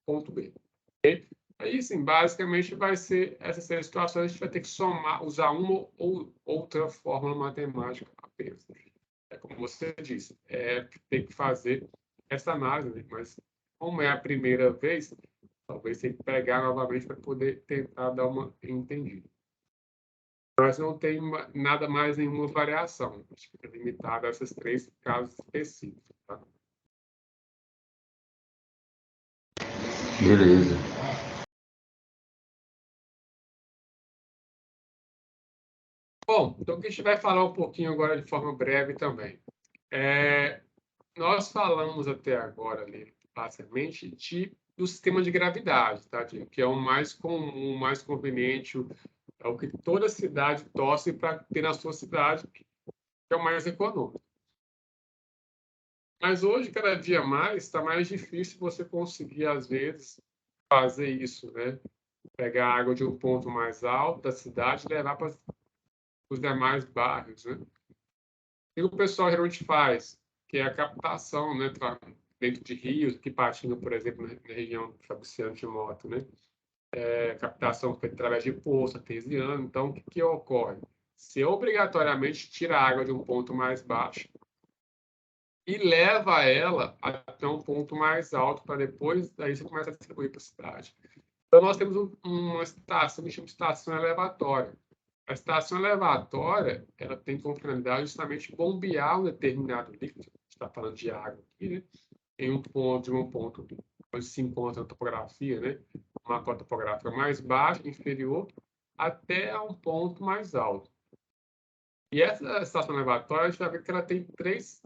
ponto B. Okay? Aí, sim, basicamente vai ser essas três situações, a gente vai ter que somar, usar uma ou outra fórmula matemática apenas. É como você disse, tem que fazer essa análise, né? Mas como é a primeira vez, talvez tenha que pegar novamente para poder tentar dar uma entendida. Mas não tem nada mais, nenhuma variação. Acho que é limitado a esses três casos específicos. Tá? Beleza. Bom, então a gente vai falar um pouquinho agora de forma breve também. Nós falamos até agora, ali, basicamente, do sistema de gravidade, tá? Que é o mais comum, o mais conveniente, é o que toda cidade torce para ter na sua cidade, que é o mais econômico. Mas hoje, cada dia mais, está mais difícil você conseguir, às vezes, fazer isso, né? Pegar água de um ponto mais alto da cidade e levar para os demais bairros, né? E o pessoal geralmente faz, que é a captação, né? Dentro de rios, que patinam, por exemplo, na região do Fabriciano de Moto, né? Captação feita através de poço artesiano. Então, o que ocorre? Você obrigatoriamente tira a água de um ponto mais baixo e leva ela até um ponto mais alto para depois, daí você começa a distribuir para a cidade. Então, nós temos uma estação que chama de estação elevatória. A estação elevatória, ela tem como finalidade justamente bombear um determinado líquido, a gente está falando de água aqui, né? Em um ponto onde se encontra a topografia, né? Uma cota topográfica mais baixa, inferior, até a um ponto mais alto. E essa estação elevatória, a gente vai ver que ela tem três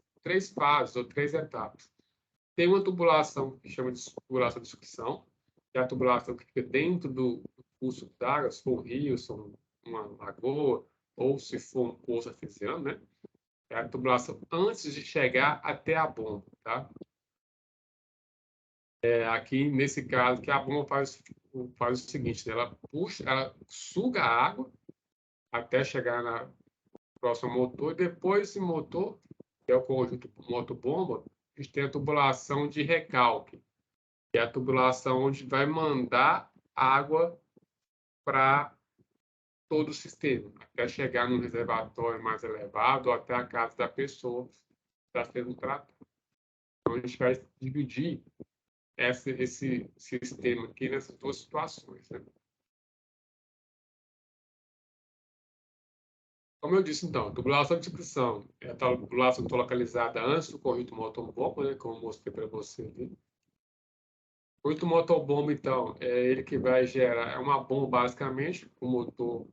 fases, ou três etapas. Tem uma tubulação que chama de tubulação de sucção, que é a tubulação que fica dentro do curso d'água, se for um rio, se for uma lagoa, ou se for um poço artesiano, né? É a tubulação antes de chegar até a bomba, tá? Aqui, nesse caso, que a bomba faz o seguinte, né? Ela puxa, ela suga a água até chegar na próximo motor, e depois esse motor, que é o conjunto motor-bomba, a gente tem a tubulação de recalque, que é a tubulação onde vai mandar água para todo o sistema, até chegar num reservatório mais elevado ou até a casa da pessoa que está sendo tratada. Então, a gente vai dividir esse sistema aqui nessas duas situações, né? Como eu disse, então, tubulação de sucção é a tubulação que está localizada antes do conjunto motor-bomba, né, como eu mostrei para você ali. O conjunto motor-bomba, então, é ele que vai gerar, é uma bomba, basicamente, com motor,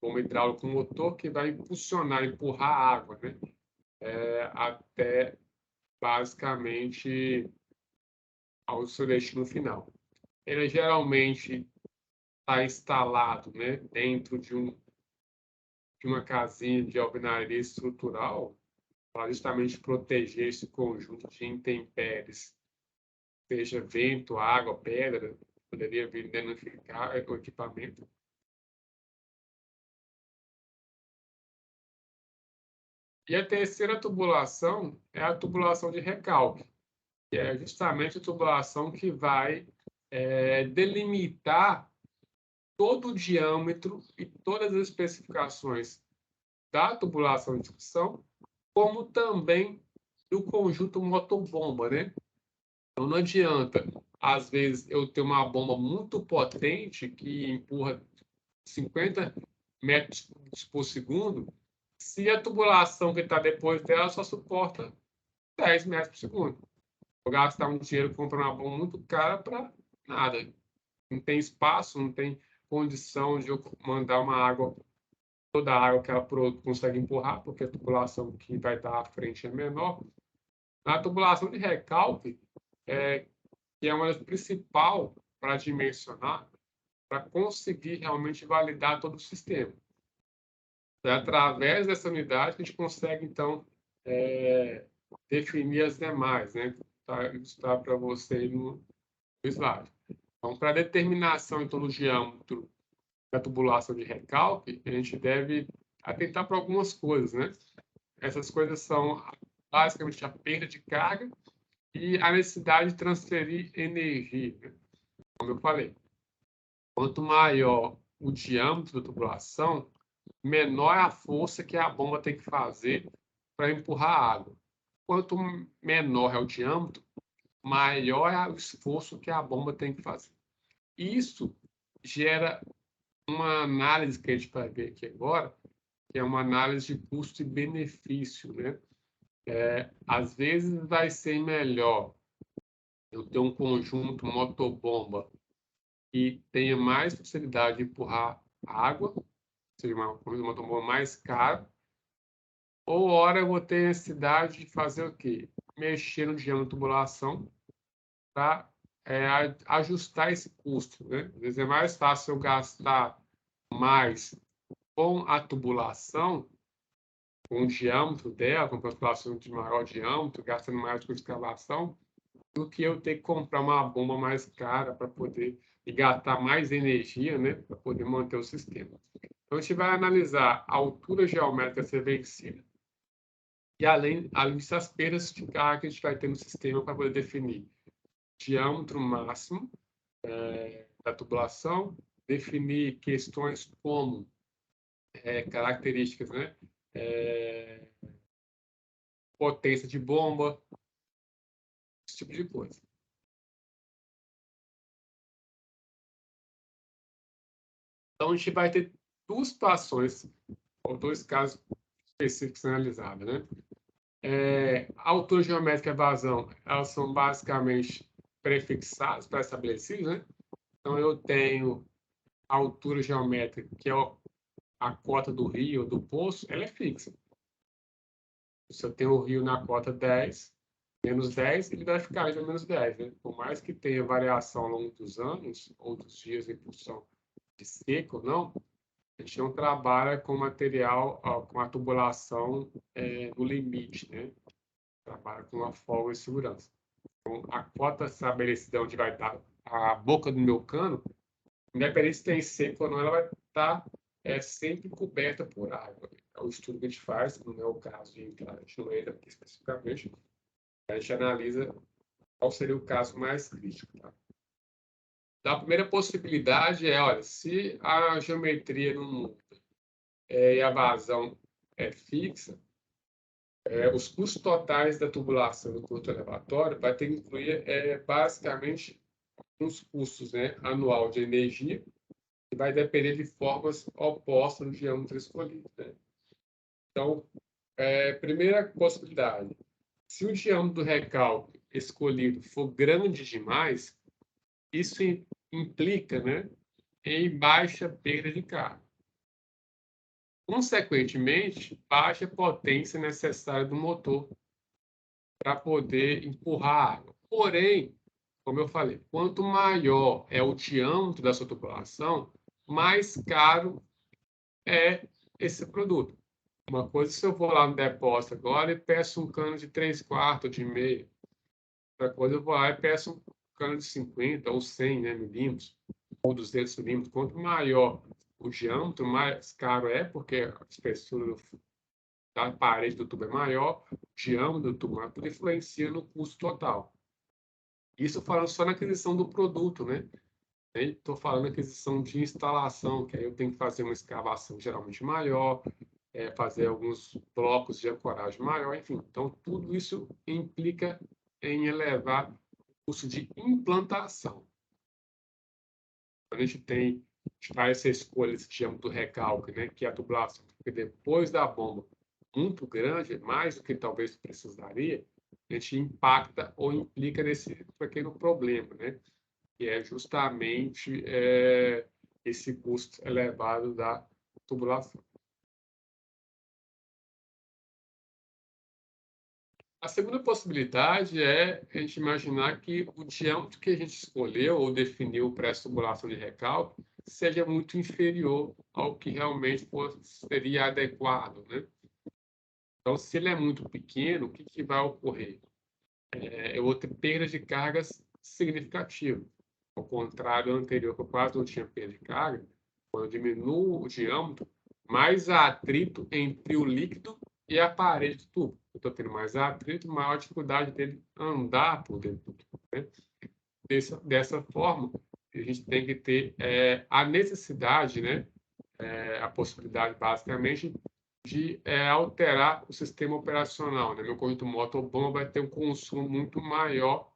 bomba hidráulica com motor, que vai impulsionar, empurrar a água, né, até, basicamente, ao seu destino final. Ele geralmente está instalado, né, dentro de uma casinha de alvenaria estrutural, para justamente proteger esse conjunto de intempéries, seja vento, água, pedra, poderia vir danificar o equipamento. E a terceira tubulação é a tubulação de recalque, que é justamente a tubulação que vai delimitar todo o diâmetro e todas as especificações da tubulação de sucção, como também do conjunto motobomba, né? Então não adianta, às vezes, eu ter uma bomba muito potente que empurra 50 metros por segundo, se a tubulação que está depois dela só suporta 10 metros por segundo. Vou gastar um dinheiro comprando uma bomba muito cara para nada. Não tem espaço, não tem condição de eu mandar uma água, toda a água que ela consegue empurrar, porque a tubulação que vai estar à frente é menor. Na tubulação de recalque, que é uma das principais para dimensionar, para conseguir realmente validar todo o sistema. É através dessa unidade que a gente consegue, então, definir as demais, né? Está para você no slide. Então, para determinação, então, do diâmetro da tubulação de recalque, a gente deve atentar para algumas coisas, né? Essas coisas são, basicamente, a perda de carga e a necessidade de transferir energia, né? Como eu falei. Quanto maior o diâmetro da tubulação, menor é a força que a bomba tem que fazer para empurrar a água. Quanto menor é o diâmetro, maior é o esforço que a bomba tem que fazer. Isso gera uma análise que a gente vai ver aqui agora, que é uma análise de custo e benefício, né? Às vezes vai ser melhor eu ter um conjunto motobomba que tenha mais facilidade de empurrar água, seja uma bomba mais cara, ou hora eu vou ter necessidade de fazer o quê? Mexer no diâmetro da tubulação para ajustar esse custo, né? Às vezes é mais fácil eu gastar mais com a tubulação com o diâmetro dela, com tubulação de maior diâmetro, gastando mais com escavação, do que eu ter que comprar uma bomba mais cara para poder e gastar mais energia, né, para poder manter o sistema. Então, a gente vai analisar a altura geométrica a ser vencida e, além disso, as perdas de carga que a gente vai ter no sistema para poder definir diâmetro máximo da tubulação, definir questões como características, né, é, potência de bomba, esse tipo de coisa. Então, a gente vai ter duas situações, ou dois casos específicos analisados, né? A altura geométrica e a vazão, elas são basicamente prefixadas, pré-estabelecidas, né? Então, eu tenho a altura geométrica, que é a cota do rio ou do poço, ela é fixa. Se eu tenho o rio na cota 10, menos 10, ele vai ficar ali no menos 10, né? Por mais que tenha variação ao longo dos anos, ou dos dias em função de seco ou não, a gente não trabalha com material, com a tubulação no limite, né? Trabalha com uma folga de segurança. Então, a cota estabelecida onde vai estar a boca do meu cano, independente se tem seco ou não, ela vai estar sempre coberta por água. É o estudo que a gente faz, não é o caso de entrar, a gente não entra aqui especificamente, a gente analisa qual seria o caso mais crítico. Tá? Então, a primeira possibilidade é, olha, se a geometria não muda e a vazão é fixa, os custos totais da tubulação do curto elevatório vai ter que incluir basicamente uns custos, né, anual de energia, que vai depender de formas opostas do diâmetro escolhido. Né? Então, primeira possibilidade, se o diâmetro do recálculo escolhido for grande demais, isso implica, né, em baixa perda de carga. Consequentemente, baixa potência necessária do motor para poder empurrar a água. Porém, como eu falei, quanto maior é o diâmetro da sua tubulação, mais caro é esse produto. Uma coisa, se eu vou lá no depósito agora e peço um cano de 3/4, de meio. Outra coisa, eu vou lá e peço um cano de 50 ou 100, né, milímetros, ou 200 milímetros. Quanto maior o diâmetro, mais caro é, porque a espessura da parede do tubo é maior, o diâmetro do tubo, mas tudo influencia no custo total. Isso falando só na aquisição do produto, né? Estou falando na aquisição de instalação, que aí eu tenho que fazer uma escavação geralmente maior, fazer alguns blocos de ancoragem maior, enfim. Então, tudo isso implica em elevar o custo de implantação. Quando a gente faz essa escolha, esse chama do recalque, né, que é a tubulação, porque depois da bomba muito grande, mais do que talvez precisaria, a gente impacta ou implica nesse pequeno problema, né, que é justamente esse custo elevado da tubulação. A segunda possibilidade é a gente imaginar que o diâmetro que a gente escolheu ou definiu para essa tubulação de recálculo seja muito inferior ao que realmente seria adequado, né? Então, se ele é muito pequeno, o que vai ocorrer? Eu vou ter perda de cargas significativa. Ao contrário do anterior, que eu quase não tinha perda de carga, quando eu diminuo o diâmetro, mais atrito entre o líquido e a parede do tubo. Eu estou tendo mais atrito, maior a dificuldade dele andar por dentro do tubo. Né? Dessa forma, a gente tem que ter a necessidade, né? A possibilidade, basicamente, de alterar o sistema operacional. Né? Meu conjunto motor-bomba vai ter um consumo muito maior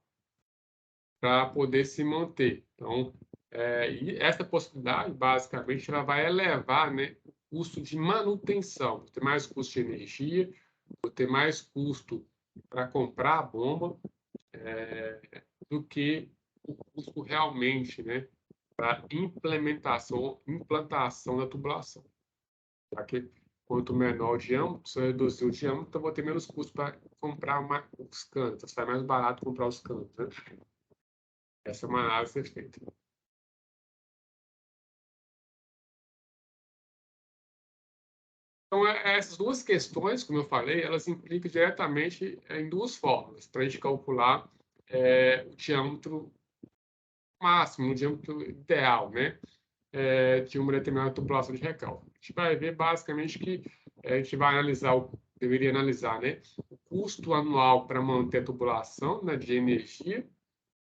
para poder se manter. Então, e essa possibilidade, basicamente, ela vai elevar, né, o custo de manutenção. Vou ter mais custo de energia, vou ter mais custo para comprar a bomba do que o custo realmente, né, para implantação da tubulação. Tá? Que quanto menor o diâmetro, se eu reduzir o diâmetro, eu vou ter menos custo para comprar os cantos. Sai mais barato comprar os cantos. Né? Essa é uma análise a ser feita. Então, essas duas questões, como eu falei, elas implicam diretamente em duas fórmulas, para a gente calcular o diâmetro máximo, o diâmetro ideal, né? De uma determinada tubulação de recálculo. A gente vai ver basicamente que a gente vai analisar, deveria analisar, né, o custo anual para manter a tubulação, né, de energia,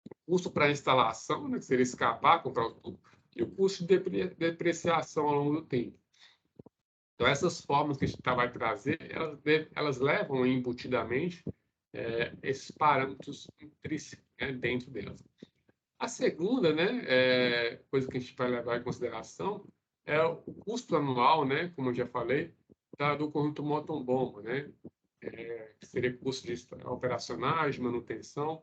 o custo para a instalação, né, que seria escapar, comprar o tubo, e o custo de depreciação ao longo do tempo. Então, essas fórmulas que a gente vai trazer, elas levam embutidamente esses parâmetros intrínsecos, né, dentro delas. A segunda, né, coisa que a gente vai levar em consideração é o custo anual, né, como eu já falei, do conjunto motor-bomba, né, que seria custo de operacionais, de manutenção.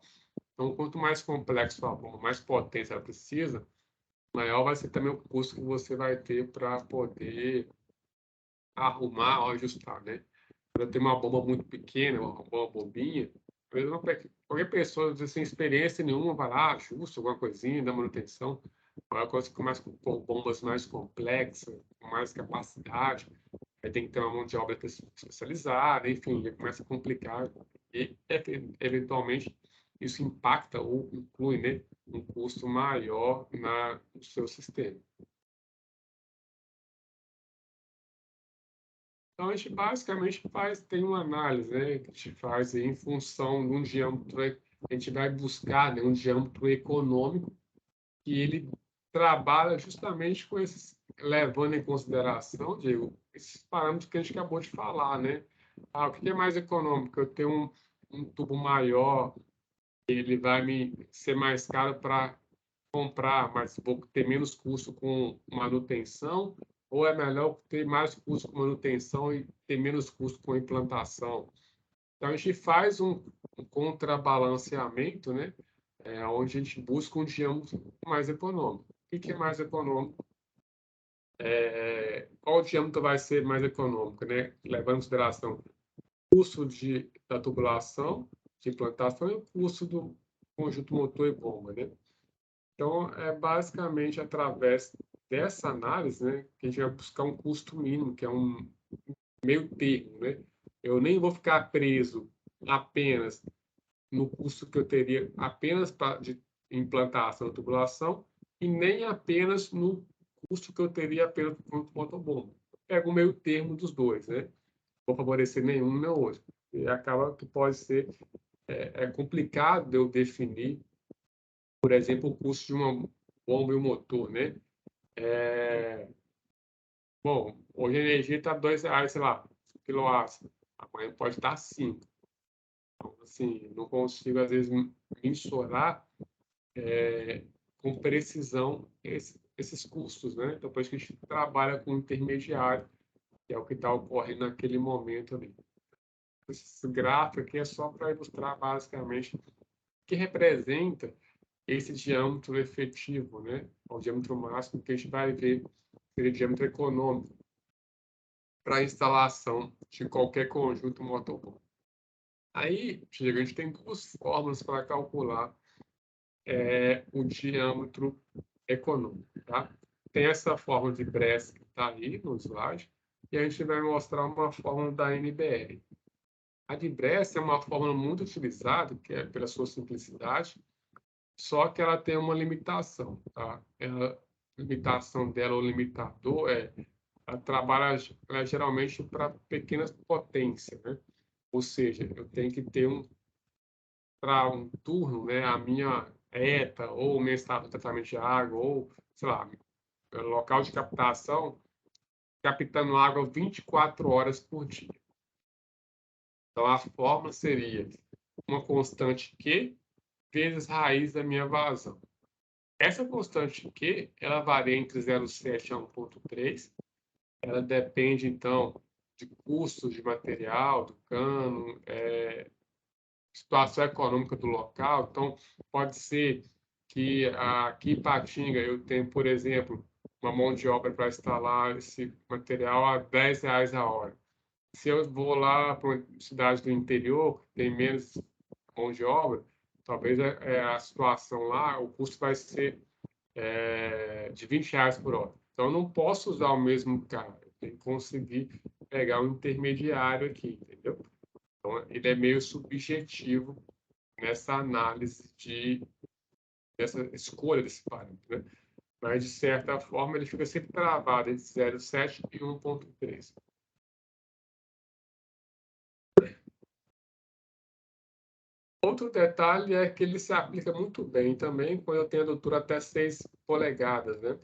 Então, quanto mais complexo a bomba, mais potência ela precisa, maior vai ser também o custo que você vai ter para poder arrumar ou ajustar, né? Quando eu tenho uma bomba muito pequena, uma bobinha, qualquer pessoa sem experiência nenhuma vai lá, ajusta alguma coisinha, dá manutenção. Agora, quando você começa com bombas mais complexas, com mais capacidade, aí tem que ter uma mão de obra especializada, enfim, aí começa a complicar e, eventualmente, isso impacta ou inclui, né, um custo maior no seu sistema. Então, a gente basicamente tem uma análise, né, que a gente faz em função de um diâmetro, a gente vai buscar, né, um diâmetro econômico que ele trabalha justamente com esses, levando em consideração, Diego, esses parâmetros que a gente acabou de falar, né? O que é mais econômico? Eu tenho um tubo maior, ele vai me ser mais caro para comprar, mas vou ter menos custo com manutenção, ou é melhor ter mais custo com manutenção e ter menos custo com implantação? Então, a gente faz um contrabalanceamento, né? Onde a gente busca um diâmetro mais econômico. O que é mais econômico? Qual diâmetro vai ser mais econômico, né? Levando em consideração o custo da tubulação, de implantação e o custo do conjunto motor e bomba, né? Então, é basicamente através dessa análise, né, que a gente vai buscar um custo mínimo, que é um meio termo, né? Eu nem vou ficar preso apenas no custo que eu teria apenas de implantação da tubulação e nem apenas no custo que eu teria apenas com o motobomba. Pego o meio termo dos dois, né? Não vou favorecer nenhum nem outro. E acaba que pode ser complicado de eu definir, por exemplo, o custo de uma bomba e um motor, né? Bom, hoje a energia está R$2, sei lá, quilowatt. Amanhã pode estar 5. Então, assim, não consigo, às vezes, mensurar com precisão esses custos, né? Então, por isso que a gente trabalha com intermediário, que é o que está ocorrendo naquele momento ali. Esse gráfico aqui é só para ilustrar, basicamente, o que representa esse diâmetro efetivo, né? O diâmetro máximo que a gente vai ver, seria diâmetro econômico, para a instalação de qualquer conjunto motor. Aí, a gente tem duas formas para calcular o diâmetro econômico, tá? Tem essa fórmula de Bress que está aí no slide, e a gente vai mostrar uma fórmula da NBR. A de Bress é uma fórmula muito utilizada, que é pela sua simplicidade, só que ela tem uma limitação, tá? A limitação dela, o limitador, ela trabalha geralmente para pequenas potências, né? Ou seja, eu tenho que ter para um turno, né, a minha ETA ou minha estação de tratamento de água ou, sei lá, local de captação, captando água 24 horas por dia. Então, a fórmula seria uma constante Q vezes raiz da minha vazão. Essa constante Q, ela varia entre 0,7 a 1,3. Ela depende, então, de custos de material, do cano, situação econômica do local. Então, pode ser que aqui em Patinga eu tenho, por exemplo, uma mão de obra para instalar esse material a R$10 a hora. Se eu vou lá para uma cidade do interior, que tem menos mão de obra, talvez a situação lá, o custo vai ser de R$20 por hora. Então, eu não posso usar o mesmo cara. Eu tenho que conseguir pegar um intermediário aqui, entendeu? Então, ele é meio subjetivo nessa análise dessa escolha desse parâmetro, né? Mas, de certa forma, ele fica sempre travado entre 0,7 e 1,3. Outro detalhe é que ele se aplica muito bem também quando eu tenho a altura até 6 polegadas, né?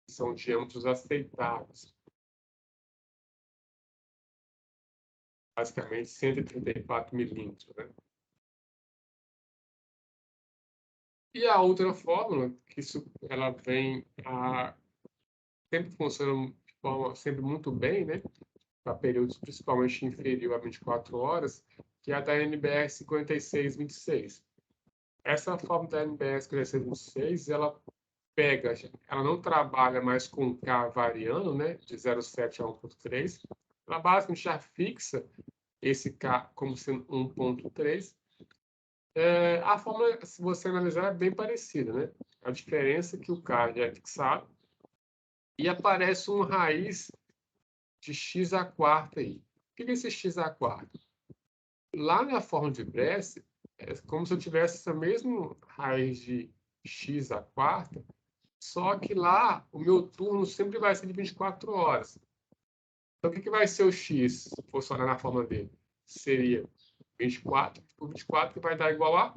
São diâmetros aceitáveis. Basicamente 134 milímetros, né? E a outra fórmula, que ela vem sempre funciona de forma sempre muito bem, né? Para períodos principalmente inferior a 24 horas, que é a da NBR 5626. Essa fórmula da NBR 5626, ela não trabalha mais com K variando, né? De 0,7 a 1,3. Ela basicamente já fixa esse K como sendo 1,3. A fórmula, se você analisar, é bem parecida, né? A diferença é que o K já é fixado e aparece uma raiz de x à quarta aí. O que é esse x à quarta? Lá na fórmula de Bresser, é como se eu tivesse essa mesma raiz de x à quarta, só que lá o meu turno sempre vai ser de 24 horas. Então, o que vai ser o x, se fosse olhar na fórmula dele? Seria 24 por 24, que vai dar igual a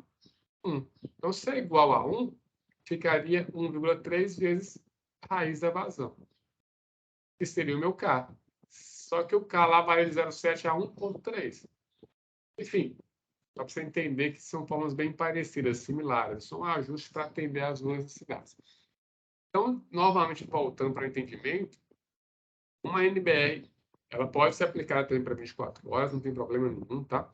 1. Então, se é igual a 1, ficaria 1,3 vezes a raiz da vazão, que seria o meu K. Só que o K lá varia de 0,7 a 1,3. Enfim, só para você entender que são formas bem parecidas, similares. São ajustes para atender às duas necessidades. Então, novamente, voltando para o entendimento, uma NBR, ela pode ser aplicada também para 24 horas, não tem problema nenhum, tá?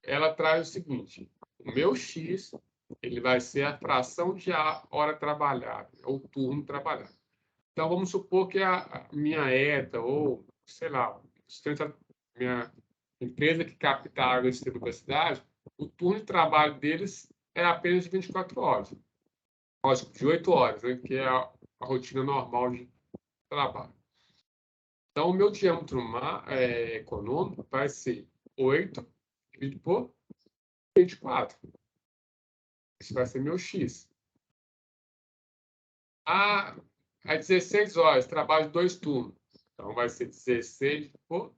Ela traz o seguinte: o meu X, ele vai ser a fração de hora trabalhada, ou turno trabalhado. Então, vamos supor que a minha ETA, ou, sei lá, minha empresa que capta água e distribui para a cidade, o turno de trabalho deles é apenas de 24 horas. Lógico, de 8 horas, né, que é a rotina normal de trabalho. Então, o meu diâmetro econômico vai ser 8 dividido por 24. Esse vai ser meu X. Ah, é 16 horas, trabalho 2 turnos. Então, vai ser 16 por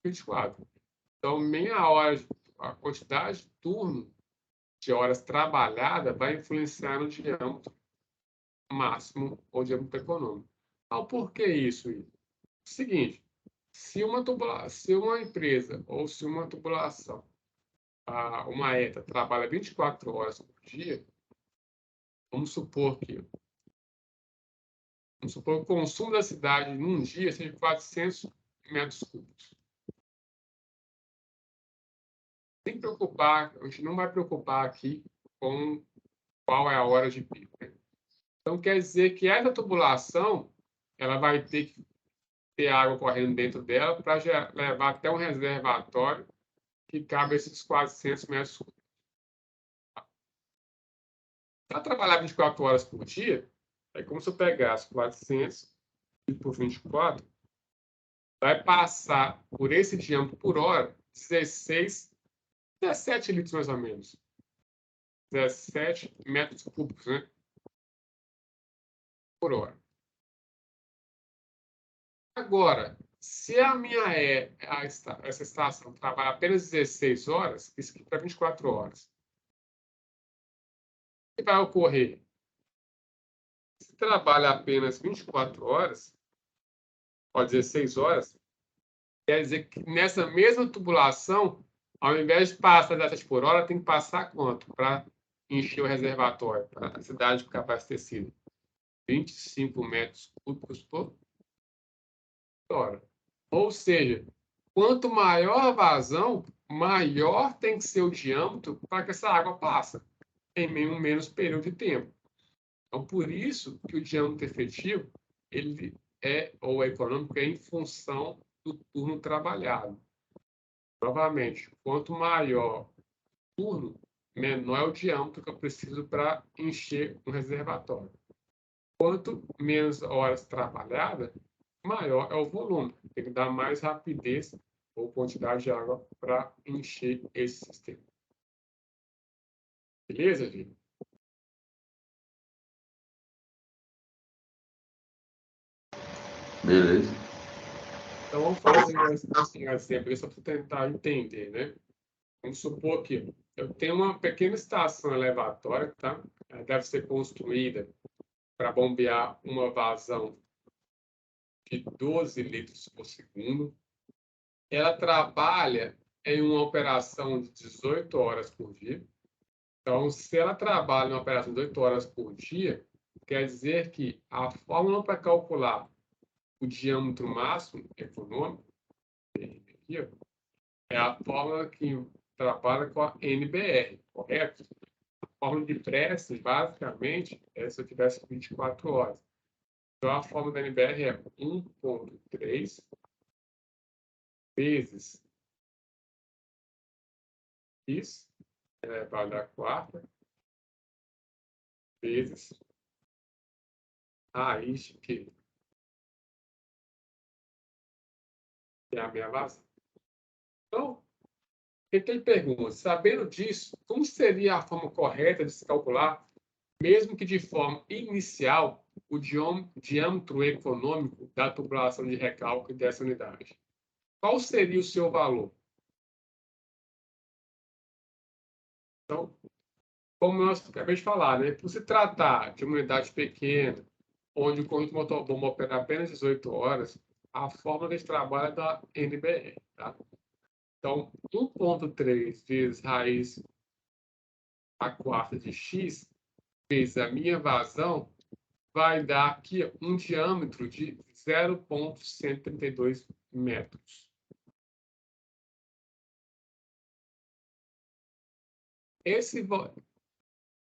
24. Então, meia hora, a quantidade de turno de horas trabalhadas vai influenciar no diâmetro máximo ou diâmetro econômico. Então, por que isso? Seguinte, se uma empresa ou se uma tubulação, uma ETA, trabalha 24 horas por dia, vamos supor que o consumo da cidade num dia seja de 400 metros cúbicos. Sem preocupar, a gente não vai preocupar aqui com qual é a hora de pico, né? Então, quer dizer que essa tubulação ela vai ter que ter água correndo dentro dela para levar até um reservatório que cabe esses 400 metros cúbicos. Para trabalhar 24 horas por dia, é como se eu pegasse 400 por 24, vai passar por esse diâmetro por hora 17 litros mais ou menos. 17 metros cúbicos, né? Por hora. Agora, se a minha essa estação trabalha apenas 16 horas, isso aqui para 24 horas, o que vai ocorrer? Se trabalha apenas 24 horas, ou 16 horas, quer dizer que nessa mesma tubulação, ao invés de passar 17 por hora, tem que passar quanto para encher o reservatório, para a cidade ficar abastecida? 25 metros cúbicos por hora. Ou seja, quanto maior a vazão, maior tem que ser o diâmetro para que essa água passe em menos período de tempo. Então, por isso que o diâmetro efetivo ele ou econômico é em função do turno trabalhado. Novamente, quanto maior o turno, menor é o diâmetro que eu preciso para encher um reservatório. Quanto menos horas trabalhadas, maior é o volume. Tem que dar mais rapidez ou quantidade de água para encher esse sistema. Beleza, gente? Beleza. Então, vamos fazer um exemplo só para tentar entender, né? Vamos supor que eu tenho uma pequena estação elevatória, tá? Ela deve ser construída para bombear uma vazão de 12 litros por segundo. Ela trabalha em uma operação de 18 horas por dia. Então, se ela trabalha em uma operação de 8 horas por dia, quer dizer que a fórmula para calcular o diâmetro máximo econômico aqui, ó, é a fórmula que trabalha com a NBR, correto? A fórmula de Preston, basicamente, é se eu tivesse 24 horas. Então, a fórmula da NBR é 1,3 vezes x elevado à quarta vezes raiz de Q, que é a minha vazão. Então, ele pergunta, sabendo disso, como seria a forma correta de se calcular, mesmo que de forma inicial, o diâmetro econômico da tubulação de recálculo dessa unidade? Qual seria o seu valor? Então, como nós acabamos de falar, né? Por se tratar de uma unidade pequena, onde o conjunto motobomba opera apenas 18 horas, a fórmula desse trabalho é da NBR, tá? Então, 1,3 vezes raiz à quarta de x vezes a minha vazão vai dar aqui um diâmetro de 0,132 metros.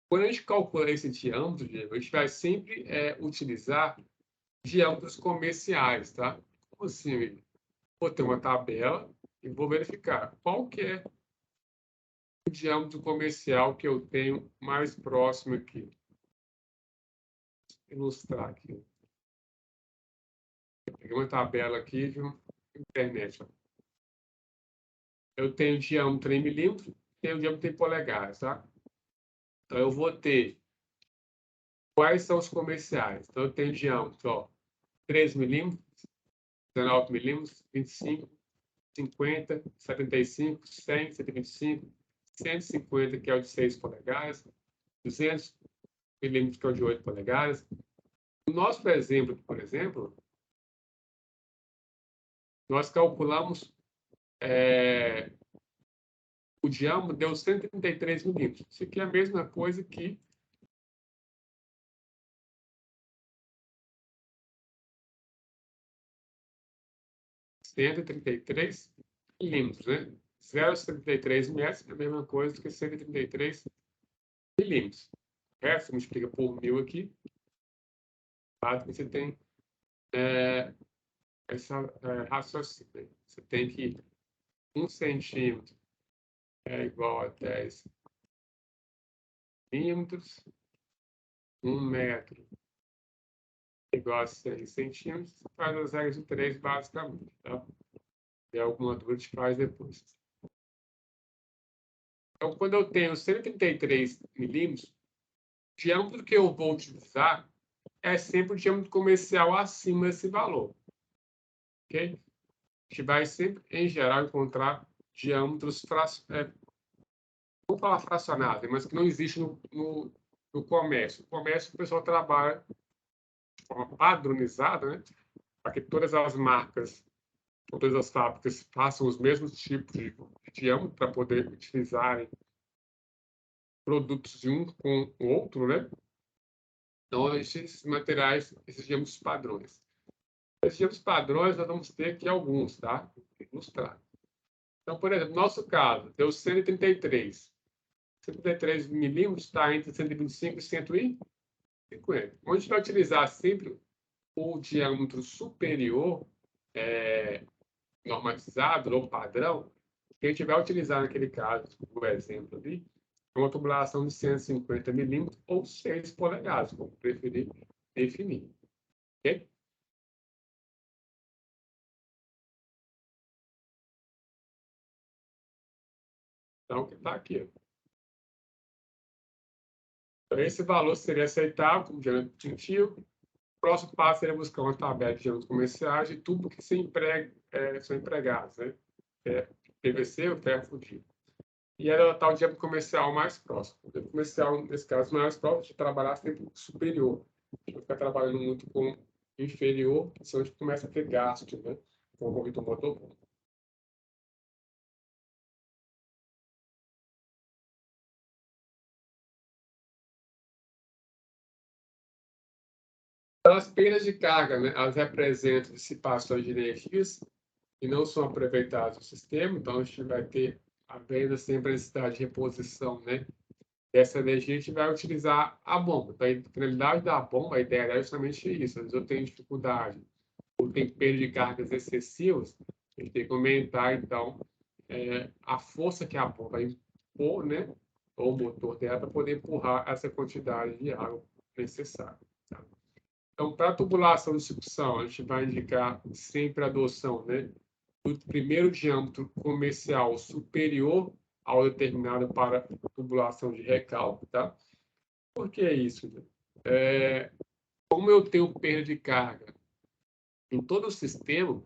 Quando a gente calcula esse diâmetro, a gente vai sempre utilizar diâmetros comerciais, tá? Como assim? Vou ter uma tabela e vou verificar qual que é o diâmetro comercial que eu tenho mais próximo aqui. Vou ilustrar aqui. Eu peguei uma tabela aqui de internet. Ó. Eu tenho diâmetro em milímetros, tenho diâmetro em polegadas, tá? Então, eu vou ter quais são os comerciais. Então, eu tenho diâmetro, ó, 3 milímetros, 19 milímetros, 25, 50, 75, 100, 125, 150, que é o de 6 polegadas, 200 milímetros, que é o de 8 polegadas. No nosso exemplo, por exemplo, nós calculamos o diâmetro deu 133 milímetros. Isso aqui é a mesma coisa que 133 milímetros, né? 0,73 metros é a mesma coisa que 133 milímetros. O resto multiplica por 1000 aqui, claro que você tem essa raciocínio. Você tem que 1 centímetro é igual a 10 milímetros, 1 metro é igual a 100 centímetros, você faz as regras de 3 basicamente. Tá? Se tem alguma dúvida, a gente faz depois. Então, quando eu tenho 133 milímetros, o diâmetro que eu vou utilizar é sempre o diâmetro comercial acima desse valor. Ok? A gente vai sempre, em geral, encontrar diâmetros, vou falar fracionados, mas que não existem no comércio. No comércio, o pessoal trabalha de forma padronizada, né? Para que todas as marcas, todas as fábricas façam os mesmos tipos de diâmetro para poder utilizarem produtos de um com o outro, né? Então, esses materiais, esses diâmetros padrões. Esses diâmetros padrões, nós vamos ter aqui alguns, tá? Vou ilustrar. Então, por exemplo, no nosso caso, deu 133. 133 milímetros está entre 125 e 150. Onde a gente vai utilizar sempre o diâmetro superior normatizado ou padrão, que a gente vai utilizar naquele caso, o exemplo ali, uma tubulação de 150 milímetros ou 6 polegadas, como preferir definir. Ok? Então, que está aqui. Então, esse valor seria aceitável como diâmetro definitivo. O próximo passo seria buscar uma tabela de diâmetros comerciais de tudo que são empregados, né? PVC ou ferro fundido. E era o diâmetro comercial mais próximo. O diâmetro comercial, nesse caso, mais próximo, de trabalhar sempre superior. A gente ficar trabalhando muito com inferior, que são onde começa a ter gasto, né? Com o corrida do motor. Então, as perdas de carga, né? Elas representam dissipações de energias que não são aproveitadas no sistema. Então, a gente vai ter havendo sempre a necessidade de reposição, né? Dessa energia, a gente vai utilizar a bomba. Então, a finalidade da bomba, a ideia é justamente isso. Às vezes eu tenho dificuldade ou tenho perda de cargas excessivas, a gente tem que aumentar, então, a força que a bomba vai impor, né? Ou o motor dela, para poder empurrar essa quantidade de água necessária. Tá? Então, para a tubulação de sucção, a gente vai indicar sempre a adoção, né? Do primeiro diâmetro comercial superior ao determinado para tubulação de recalque, tá? Por que isso? Como eu tenho perda de carga em todo o sistema,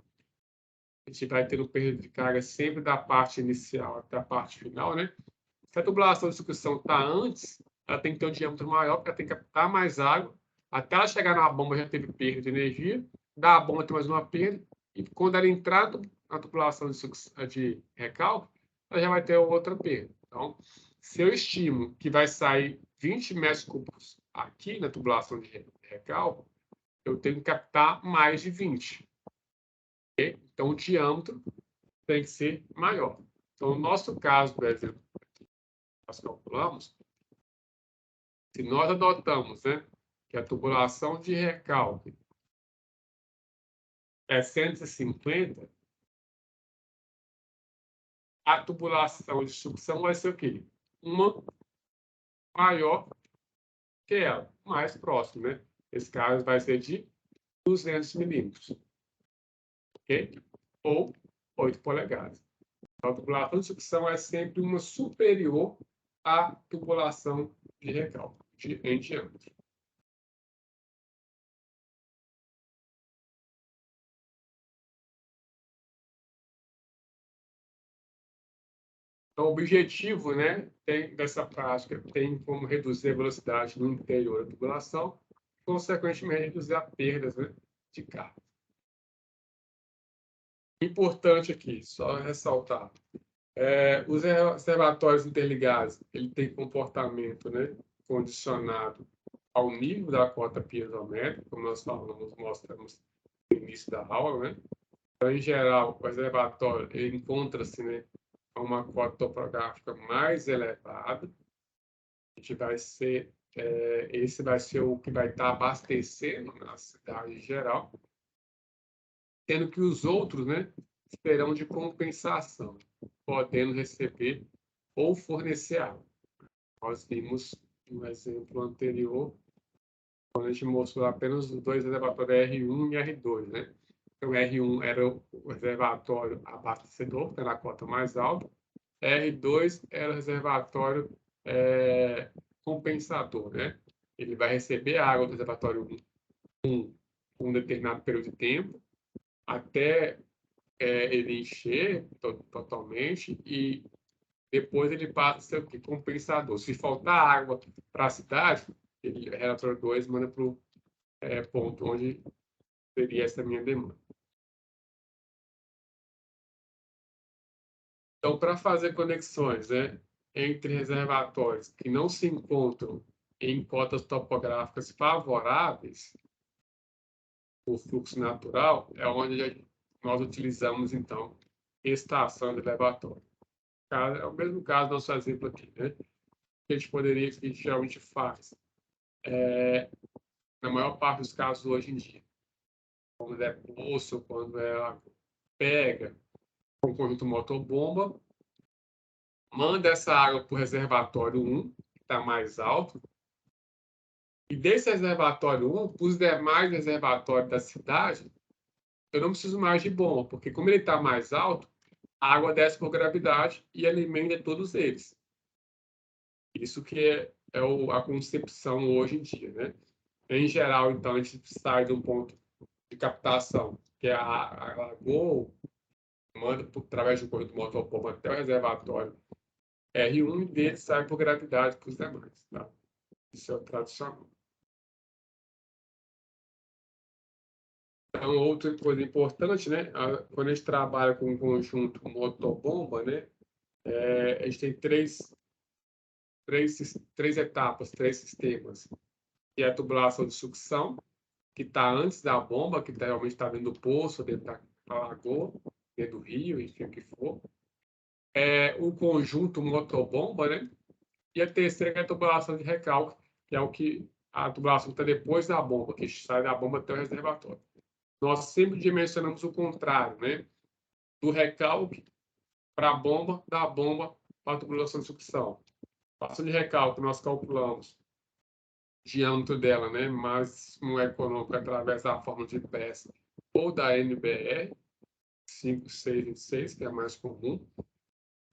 a gente vai ter perda de carga sempre da parte inicial até a parte final, né? Se a tubulação de sucção está antes, ela tem que ter um diâmetro maior, porque ela tem que captar mais água. Até ela chegar na bomba já teve perda de energia, da bomba tem mais uma perda, e quando ela entrar na tubulação de recalque, ela já vai ter outra perda. Então, se eu estimo que vai sair 20 metros cúbicos aqui na tubulação de recalque, eu tenho que captar mais de 20. Okay? Então, o diâmetro tem que ser maior. Então, no nosso caso, por exemplo, nós calculamos, se nós adotamos, né, que a tubulação de recalque é 150, a tubulação de sucção vai ser o quê? Uma maior que ela, mais próximo, né? Esse caso vai ser de 200 milímetros, ok? Ou 8 polegadas. Então, a tubulação de sucção é sempre uma superior à tubulação de recalque, em diâmetro. Então, o objetivo, né, dessa prática tem como reduzir a velocidade no interior da tubulação, consequentemente reduzir as perdas, né, de carga. Importante aqui, só ressaltar, os reservatórios interligados, ele tem comportamento, né, condicionado ao nível da cota piezométrica, como nós mostramos no início da aula, né? Então, em geral, o reservatório ele encontra-se, né, a uma cota topográfica mais elevada. A gente vai ser, esse vai ser o que vai estar abastecendo na cidade em geral, sendo que os outros, né, serão de compensação, podendo receber ou fornecer água. Nós vimos no exemplo anterior, quando a gente mostrou apenas os dois reservatórios R1 e R2, né? Então, R1 era o reservatório abastecedor, que era a cota mais alta. R2 era o reservatório compensador, né? Ele vai receber a água do reservatório 1 um determinado período de tempo, até ele encher totalmente, e depois ele passa a ser o compensador. Se faltar água para a cidade, ele, relatório 2 manda para o ponto onde seria essa minha demanda. Então, para fazer conexões, né, entre reservatórios que não se encontram em cotas topográficas favoráveis, o fluxo natural é onde nós utilizamos, então, estação de elevatório. É o mesmo caso do nosso exemplo aqui, né? Que a gente geralmente faz, na maior parte dos casos hoje em dia, quando é poço, quando é pega, com um conjunto motor-bomba, manda essa água para o reservatório 1, que está mais alto, e desse reservatório 1, para os demais reservatórios da cidade, eu não preciso mais de bomba, porque como ele está mais alto, a água desce por gravidade e alimenta todos eles. Isso que é a concepção hoje em dia, né? Em geral, então, a gente sai de um ponto de captação, que é a lagoa, manda através do correio do motopompa até o reservatório R1 e dele sai por gravidade para os demais. Tá? Isso é o tradicional. Então, outra coisa importante, né? Quando a gente trabalha com um conjunto motobomba, né? A gente tem três etapas, três sistemas. Que é a tubulação de sucção, que está antes da bomba, que realmente está dentro do poço, dentro da lagoa, dentro do rio, enfim, o que for. O conjunto motobomba, né? E a terceira que é a tubulação de recalque, que é a tubulação que está depois da bomba, que sai da bomba até o reservatório. Nós sempre dimensionamos o contrário, né? Do recalque para a bomba, da bomba para a tubulação de sucção. Tubulação de recalque, nós calculamos o diâmetro dela, né? Máximo econômico através da fórmula de Bess ou da NBR, 5626, que é a mais comum.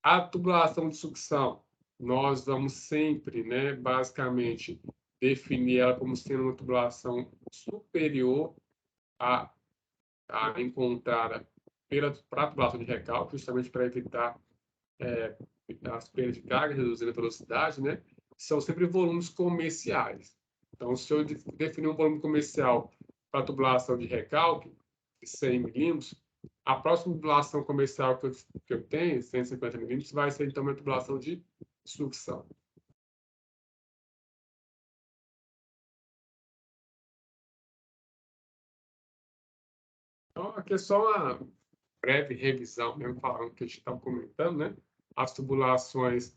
A tubulação de sucção, nós vamos sempre, né, basicamente, definir ela como sendo uma tubulação superior à encontrada para a tubulação de recalque, justamente para evitar as perdas de carga, reduzindo a velocidade, né? São sempre volumes comerciais. Então, se eu definir um volume comercial para a tubulação de recalque, de 100 milímetros, a próxima tubulação comercial que eu tenho, 150 milímetros, vai ser então uma tubulação de sucção. Então, aqui é só uma breve revisão, mesmo falando que a gente estava comentando, né? As tubulações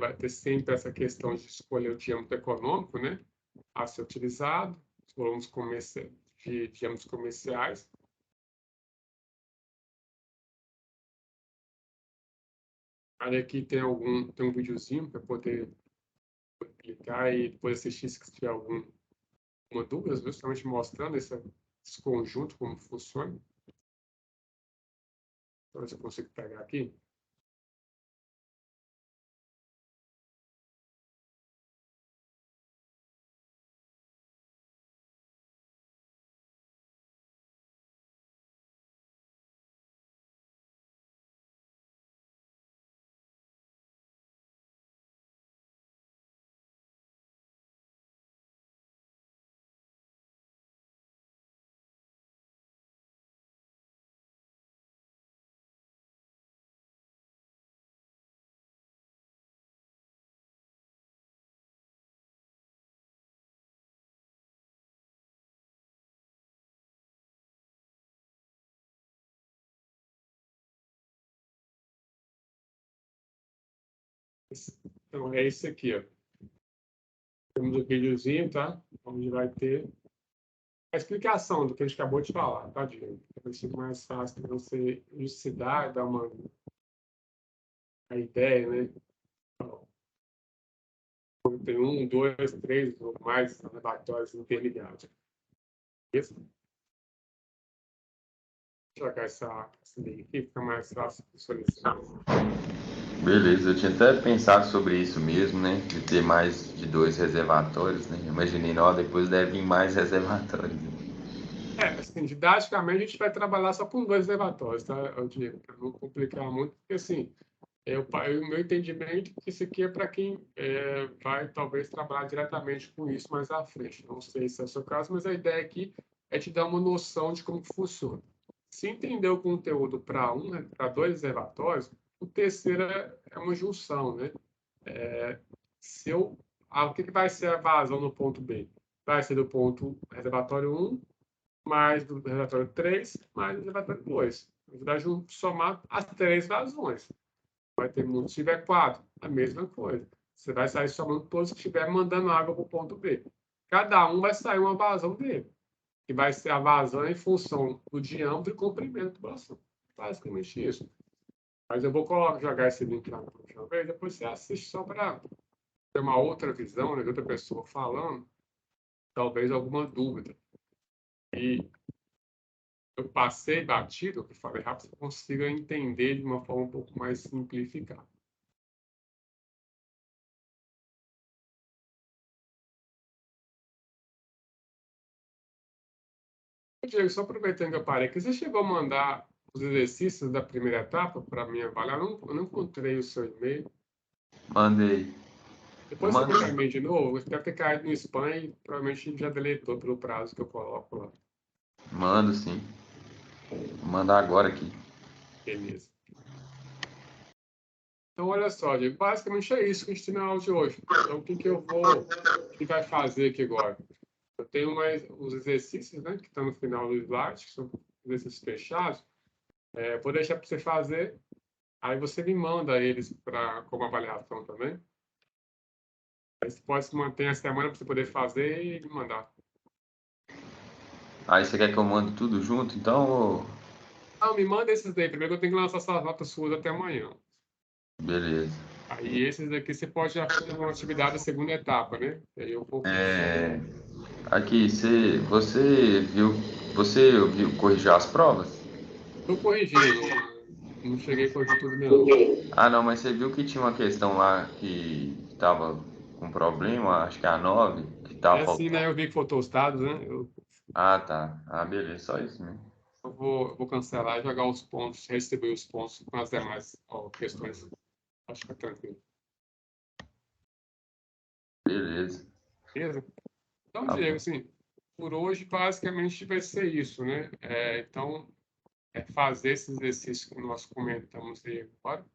vai ter sempre essa questão de escolher o diâmetro econômico, né? A ser utilizado, os volumes de diâmetros comerciais. Aí aqui tem um videozinho para poder clicar e depois assistir se tiver alguma dúvida, justamente mostrando esse conjunto, como funciona. Então, se eu consigo pegar aqui. Então, é esse aqui, ó. Temos o videozinho, tá? Onde vai ter a explicação do que a gente acabou de falar, tá, Diego? Vai ser mais fácil para você elucidar e dar a ideia, né? Tem um, dois, três ou mais relatórios interligados. Isso. Vou jogar essa link aqui, fica mais fácil de visualizar. Beleza, eu tinha até pensado sobre isso mesmo, né? De ter mais de 2 reservatórios, né? Imaginei, não, depois deve vir mais reservatórios. Assim, didaticamente a gente vai trabalhar só com dois reservatórios, tá, Diego? Para não complicar muito, porque assim, o meu entendimento é que isso aqui é para quem vai talvez trabalhar diretamente com isso mais à frente. Não sei se é o seu caso, mas a ideia aqui é te dar uma noção de como funciona. Se entender o conteúdo para para dois reservatórios, o terceiro é uma junção, né? O que vai ser a vazão no ponto B? Vai ser do ponto reservatório 1 mais do reservatório 3 mais do reservatório 2. Na verdade, somar as três vazões. Vai ter muito, se tiver 4, a mesma coisa. Você vai sair somando todos que estiver mandando água para o ponto B. Cada um vai sair uma vazão dele, que vai ser a vazão em função do diâmetro e comprimento da tubulação. Basicamente isso. Mas eu vou jogar esse link lá na próxima vez, depois você assiste só para ter uma outra visão, né, de outra pessoa falando, talvez alguma dúvida. E eu passei batido, o que eu falei rápido, você consiga entender de uma forma um pouco mais simplificada. Diego, só aproveitando que eu parei aqui, você chegou a mandar os exercícios da primeira etapa para mim avaliar? Eu não encontrei o seu e-mail. Mandei. Eu Depois você mandei. manda e-mail de novo, você deve ter caído no spam e provavelmente já deletou pelo prazo que eu coloco lá. Mando sim. Vou mandar agora aqui. Beleza. Então, olha só, Diego, basicamente é isso que a gente tem na aula de hoje. Então, o que vai fazer aqui agora? Eu tenho mais os exercícios, né, que estão no final do slide, que são exercícios fechados. Vou deixar para você fazer, aí você me manda eles como avaliação também. Aí você pode se manter a semana para você poder fazer e me mandar. Aí você quer que eu mande tudo junto, então? Não, me manda esses daí. Primeiro eu tenho que lançar essas notas suas até amanhã. Beleza. Aí esses daqui você pode já fazer uma atividade da segunda etapa, né? Aí eu vou. É, aqui, você viu corrigir as provas? Eu corrigi, não cheguei a corrigir tudo ainda não. Ah, não, mas você viu que tinha uma questão lá que estava com problema, acho que é a 9 que É estava assim, né? faltando. Eu vi que faltou os dados, né? Ah, tá. Ah, beleza, só isso mesmo. Eu vou cancelar e jogar os pontos, redistribuir os pontos com as demais questões. Acho que é tranquilo. Beleza. Beleza? Então, Tá Diego, bom. assim, por hoje basicamente vai ser isso, né? Então, fazer esses exercícios que nós comentamos aí agora.